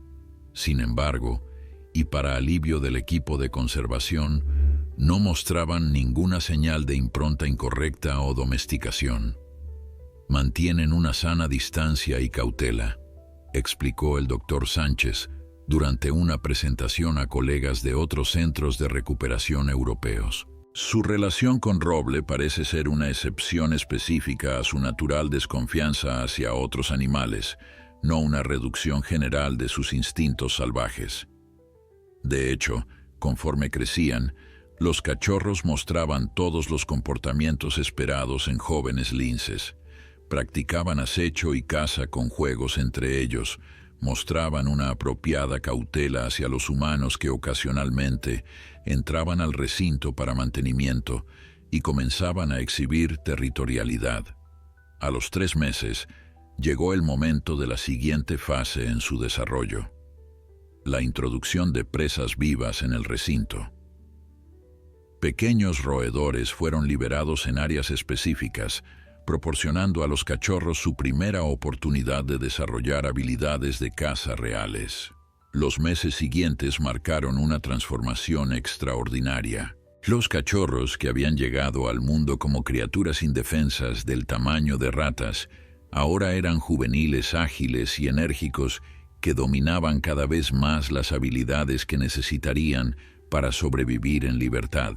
Sin embargo, y para alivio del equipo de conservación, no mostraban ninguna señal de impronta incorrecta o domesticación. Mantienen una sana distancia y cautela, explicó el Dr. Sánchez durante una presentación a colegas de otros centros de recuperación europeos. Su relación con Roble parece ser una excepción específica a su natural desconfianza hacia otros animales, no una reducción general de sus instintos salvajes. De hecho, conforme crecían, los cachorros mostraban todos los comportamientos esperados en jóvenes linces. Practicaban acecho y caza con juegos entre ellos, mostraban una apropiada cautela hacia los humanos que ocasionalmente entraban al recinto para mantenimiento y comenzaban a exhibir territorialidad. A los 3 meses, llegó el momento de la siguiente fase en su desarrollo: la introducción de presas vivas en el recinto. Pequeños roedores fueron liberados en áreas específicas, proporcionando a los cachorros su primera oportunidad de desarrollar habilidades de caza reales. Los meses siguientes marcaron una transformación extraordinaria. Los cachorros, que habían llegado al mundo como criaturas indefensas del tamaño de ratas, ahora eran juveniles ágiles y enérgicos que dominaban cada vez más las habilidades que necesitarían para sobrevivir en libertad.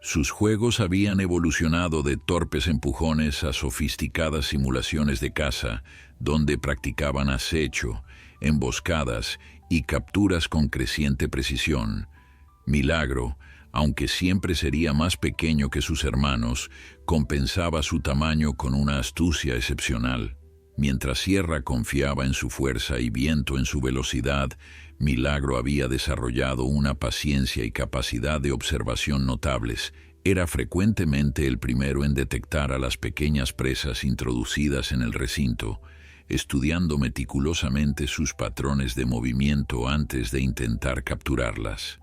Sus juegos habían evolucionado de torpes empujones a sofisticadas simulaciones de caza, donde practicaban acecho, emboscadas y capturas con creciente precisión. Milagro, aunque siempre sería más pequeño que sus hermanos, compensaba su tamaño con una astucia excepcional. Mientras Sierra confiaba en su fuerza y Viento en su velocidad, Milagro había desarrollado una paciencia y capacidad de observación notables. Era frecuentemente el primero en detectar a las pequeñas presas introducidas en el recinto, estudiando meticulosamente sus patrones de movimiento antes de intentar capturarlas.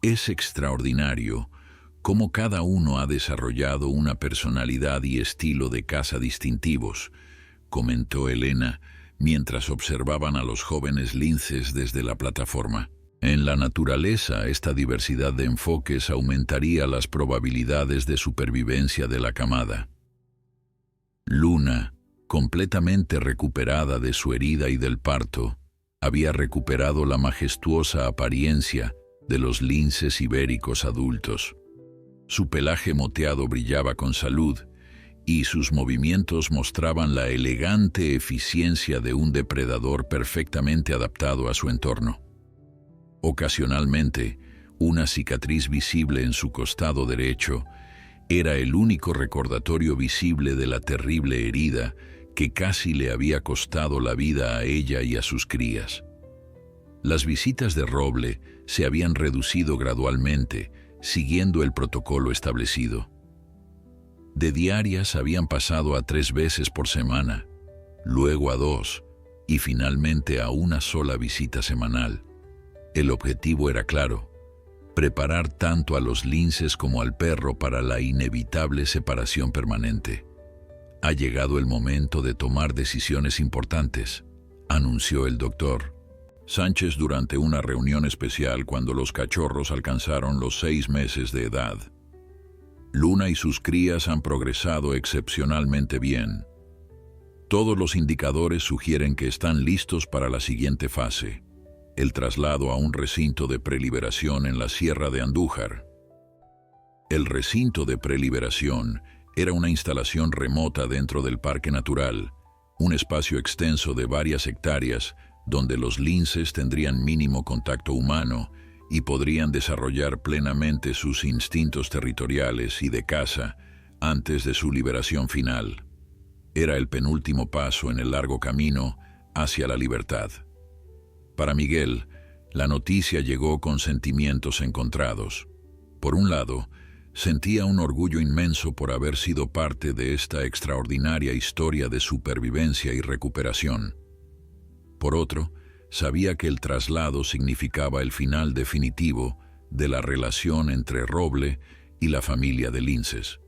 Es extraordinario cómo cada uno ha desarrollado una personalidad y estilo de caza distintivos, comentó Elena, mientras observaban a los jóvenes linces desde la plataforma. En la naturaleza, esta diversidad de enfoques aumentaría las probabilidades de supervivencia de la camada. Luna, completamente recuperada de su herida y del parto, había recuperado la majestuosa apariencia de los linces ibéricos adultos. Su pelaje moteado brillaba con salud, y sus movimientos mostraban la elegante eficiencia de un depredador perfectamente adaptado a su entorno. Ocasionalmente, una cicatriz visible en su costado derecho era el único recordatorio visible de la terrible herida que casi le había costado la vida a ella y a sus crías. Las visitas de Roble se habían reducido gradualmente, siguiendo el protocolo establecido. De diarias habían pasado a 3 veces por semana, luego a 2 y finalmente a una sola visita semanal. El objetivo era claro: preparar tanto a los linces como al perro para la inevitable separación permanente. Ha llegado el momento de tomar decisiones importantes, anunció el doctor Sánchez durante una reunión especial cuando los cachorros alcanzaron los 6 meses de edad. Luna y sus crías han progresado excepcionalmente bien. Todos los indicadores sugieren que están listos para la siguiente fase: el traslado a un recinto de preliberación en la Sierra de Andújar. El recinto de preliberación era una instalación remota dentro del Parque Natural, un espacio extenso de varias hectáreas donde los linces tendrían mínimo contacto humano y podrían desarrollar plenamente sus instintos territoriales y de caza antes de su liberación final. Era el penúltimo paso en el largo camino hacia la libertad. Para Miguel, la noticia llegó con sentimientos encontrados. Por un lado, sentía un orgullo inmenso por haber sido parte de esta extraordinaria historia de supervivencia y recuperación. Por otro, sabía que el traslado significaba el final definitivo de la relación entre Roble y la familia de Linces.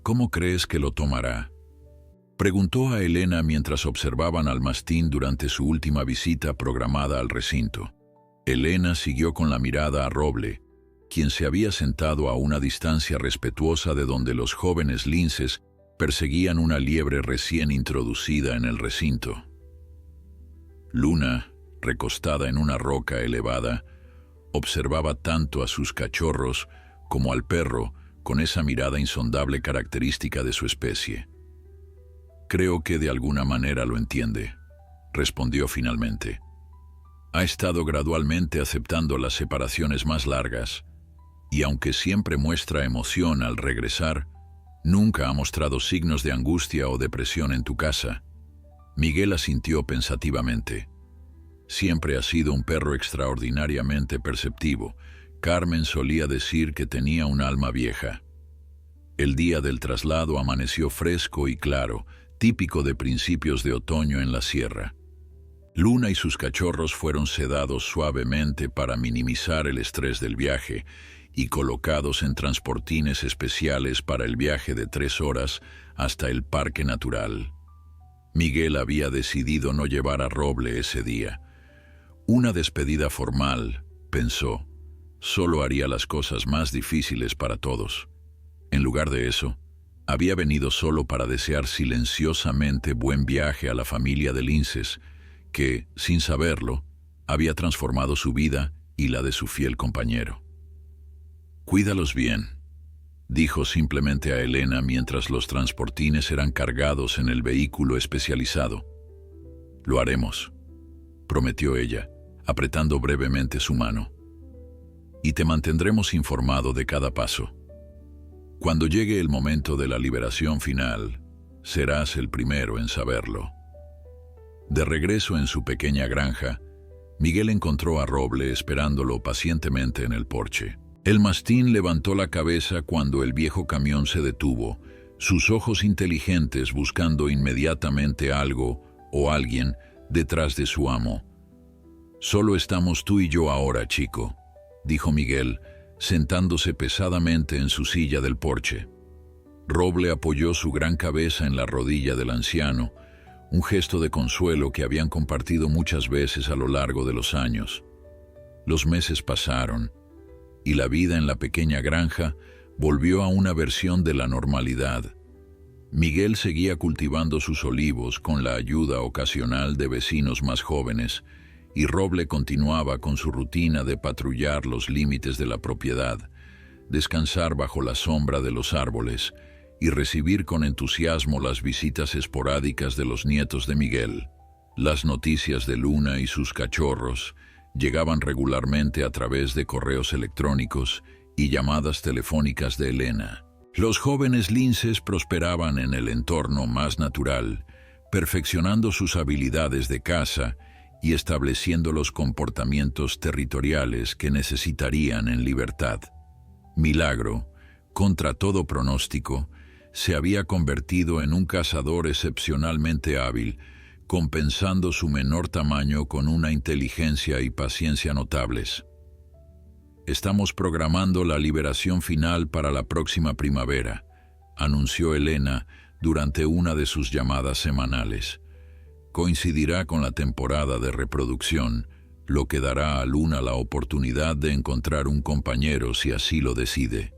¿Cómo crees que lo tomará?, preguntó a Elena mientras observaban al mastín durante su última visita programada al recinto. Elena siguió con la mirada a Roble, quien se había sentado a una distancia respetuosa de donde los jóvenes linces perseguían una liebre recién introducida en el recinto. Luna, recostada en una roca elevada, observaba tanto a sus cachorros como al perro con esa mirada insondable característica de su especie. «Creo que de alguna manera lo entiende», respondió finalmente. «Ha estado gradualmente aceptando las separaciones más largas, y aunque siempre muestra emoción al regresar, nunca ha mostrado signos de angustia o depresión en tu casa». Miguel asintió pensativamente. «Siempre ha sido un perro extraordinariamente perceptivo. Carmen solía decir que tenía un alma vieja». El día del traslado amaneció fresco y claro, típico de principios de otoño en la sierra. Luna y sus cachorros fueron sedados suavemente para minimizar el estrés del viaje y colocados en transportines especiales para el viaje de 3 horas hasta el Parque Natural. Miguel había decidido no llevar a Roble ese día. Una despedida formal, pensó, solo haría las cosas más difíciles para todos. En lugar de eso, había venido solo para desear silenciosamente buen viaje a la familia de Linces, que, sin saberlo, había transformado su vida y la de su fiel compañero. «Cuídalos bien», dijo simplemente a Elena mientras los transportines eran cargados en el vehículo especializado. «Lo haremos», prometió ella, apretando brevemente su mano. «Y te mantendremos informado de cada paso. Cuando llegue el momento de la liberación final, serás el primero en saberlo». De regreso en su pequeña granja, Miguel encontró a Roble esperándolo pacientemente en el porche. El mastín levantó la cabeza cuando el viejo camión se detuvo, sus ojos inteligentes buscando inmediatamente algo o alguien detrás de su amo. «Solo estamos tú y yo ahora, chico», dijo Miguel, sentándose pesadamente en su silla del porche. Roble apoyó su gran cabeza en la rodilla del anciano, un gesto de consuelo que habían compartido muchas veces a lo largo de los años. Los meses pasaron, y la vida en la pequeña granja volvió a una versión de la normalidad. Miguel seguía cultivando sus olivos con la ayuda ocasional de vecinos más jóvenes, y Roble continuaba con su rutina de patrullar los límites de la propiedad, descansar bajo la sombra de los árboles y recibir con entusiasmo las visitas esporádicas de los nietos de Miguel. Las noticias de Luna y sus cachorros llegaban regularmente a través de correos electrónicos y llamadas telefónicas de Elena. Los jóvenes linces prosperaban en el entorno más natural, perfeccionando sus habilidades de caza y estableciendo los comportamientos territoriales que necesitarían en libertad. Milagro, contra todo pronóstico, se había convertido en un cazador excepcionalmente hábil, compensando su menor tamaño con una inteligencia y paciencia notables. «Estamos programando la liberación final para la próxima primavera», anunció Elena durante una de sus llamadas semanales. «Coincidirá con la temporada de reproducción, lo que dará a Luna la oportunidad de encontrar un compañero si así lo decide».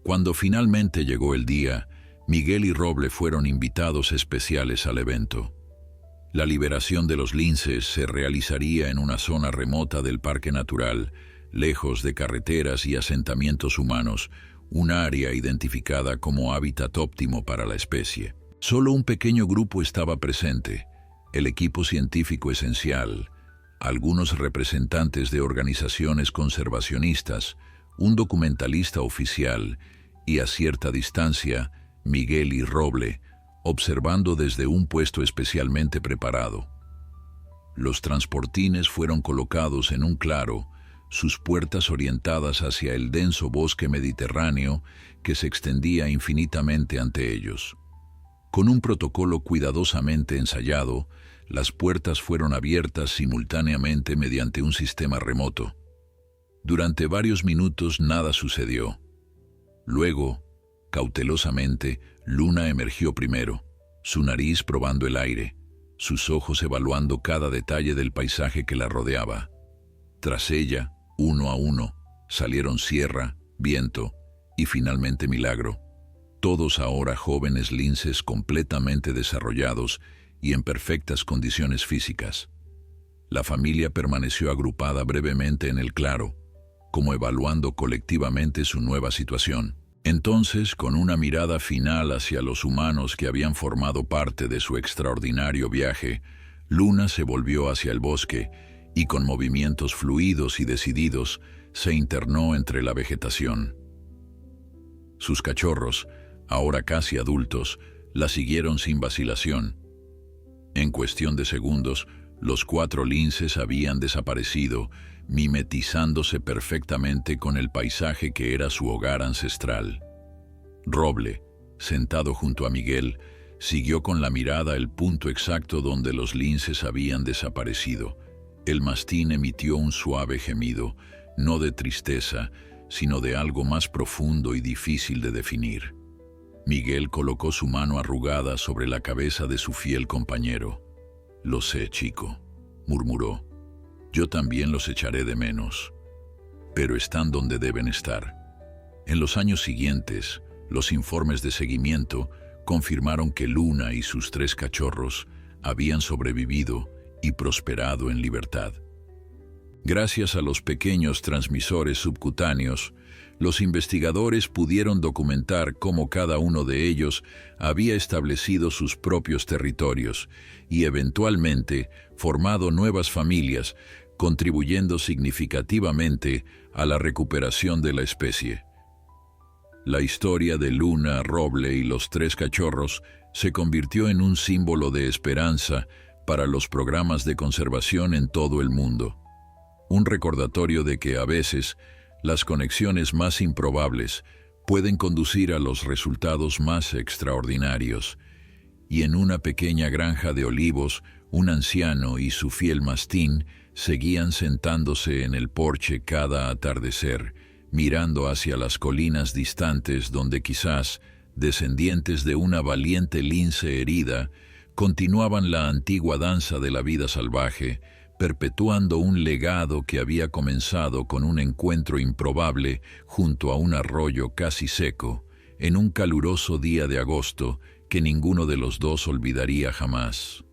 Cuando finalmente llegó el día, Miguel y Roble fueron invitados especiales al evento. La liberación de los linces se realizaría en una zona remota del Parque Natural, lejos de carreteras y asentamientos humanos, un área identificada como hábitat óptimo para la especie. Solo un pequeño grupo estaba presente, el equipo científico esencial, algunos representantes de organizaciones conservacionistas, un documentalista oficial y, a cierta distancia, Miguel y Roble, observando desde un puesto especialmente preparado. Los transportines fueron colocados en un claro, sus puertas orientadas hacia el denso bosque mediterráneo que se extendía infinitamente ante ellos. Con un protocolo cuidadosamente ensayado, las puertas fueron abiertas simultáneamente mediante un sistema remoto. Durante varios minutos nada sucedió. Luego, cautelosamente, Luna emergió primero, su nariz probando el aire, sus ojos evaluando cada detalle del paisaje que la rodeaba. Tras ella, uno a uno, salieron Sierra, Viento y finalmente Milagro, todos ahora jóvenes linces completamente desarrollados y en perfectas condiciones físicas. La familia permaneció agrupada brevemente en el claro, como evaluando colectivamente su nueva situación. Entonces, con una mirada final hacia los humanos que habían formado parte de su extraordinario viaje, Luna se volvió hacia el bosque y con movimientos fluidos y decididos se internó entre la vegetación. Sus cachorros, ahora casi adultos, la siguieron sin vacilación. En cuestión de segundos, los 4 linces habían desaparecido, mimetizándose perfectamente con el paisaje que era su hogar ancestral. Roble, sentado junto a Miguel, siguió con la mirada el punto exacto donde los linces habían desaparecido. El mastín emitió un suave gemido, no de tristeza, sino de algo más profundo y difícil de definir. Miguel colocó su mano arrugada sobre la cabeza de su fiel compañero. «Lo sé, chico», murmuró. «Yo también los echaré de menos. Pero están donde deben estar». En los años siguientes, los informes de seguimiento confirmaron que Luna y sus 3 cachorros habían sobrevivido y prosperado en libertad. Gracias a los pequeños transmisores subcutáneos, los investigadores pudieron documentar cómo cada uno de ellos había establecido sus propios territorios y eventualmente formado nuevas familias, contribuyendo significativamente a la recuperación de la especie. La historia de Luna, Roble y los 3 cachorros se convirtió en un símbolo de esperanza para los programas de conservación en todo el mundo. Un recordatorio de que a veces las conexiones más improbables pueden conducir a los resultados más extraordinarios. Y en una pequeña granja de olivos, un anciano y su fiel mastín seguían sentándose en el porche cada atardecer, mirando hacia las colinas distantes donde quizás, descendientes de una valiente lince herida, continuaban la antigua danza de la vida salvaje, perpetuando un legado que había comenzado con un encuentro improbable junto a un arroyo casi seco, en un caluroso día de agosto que ninguno de los dos olvidaría jamás.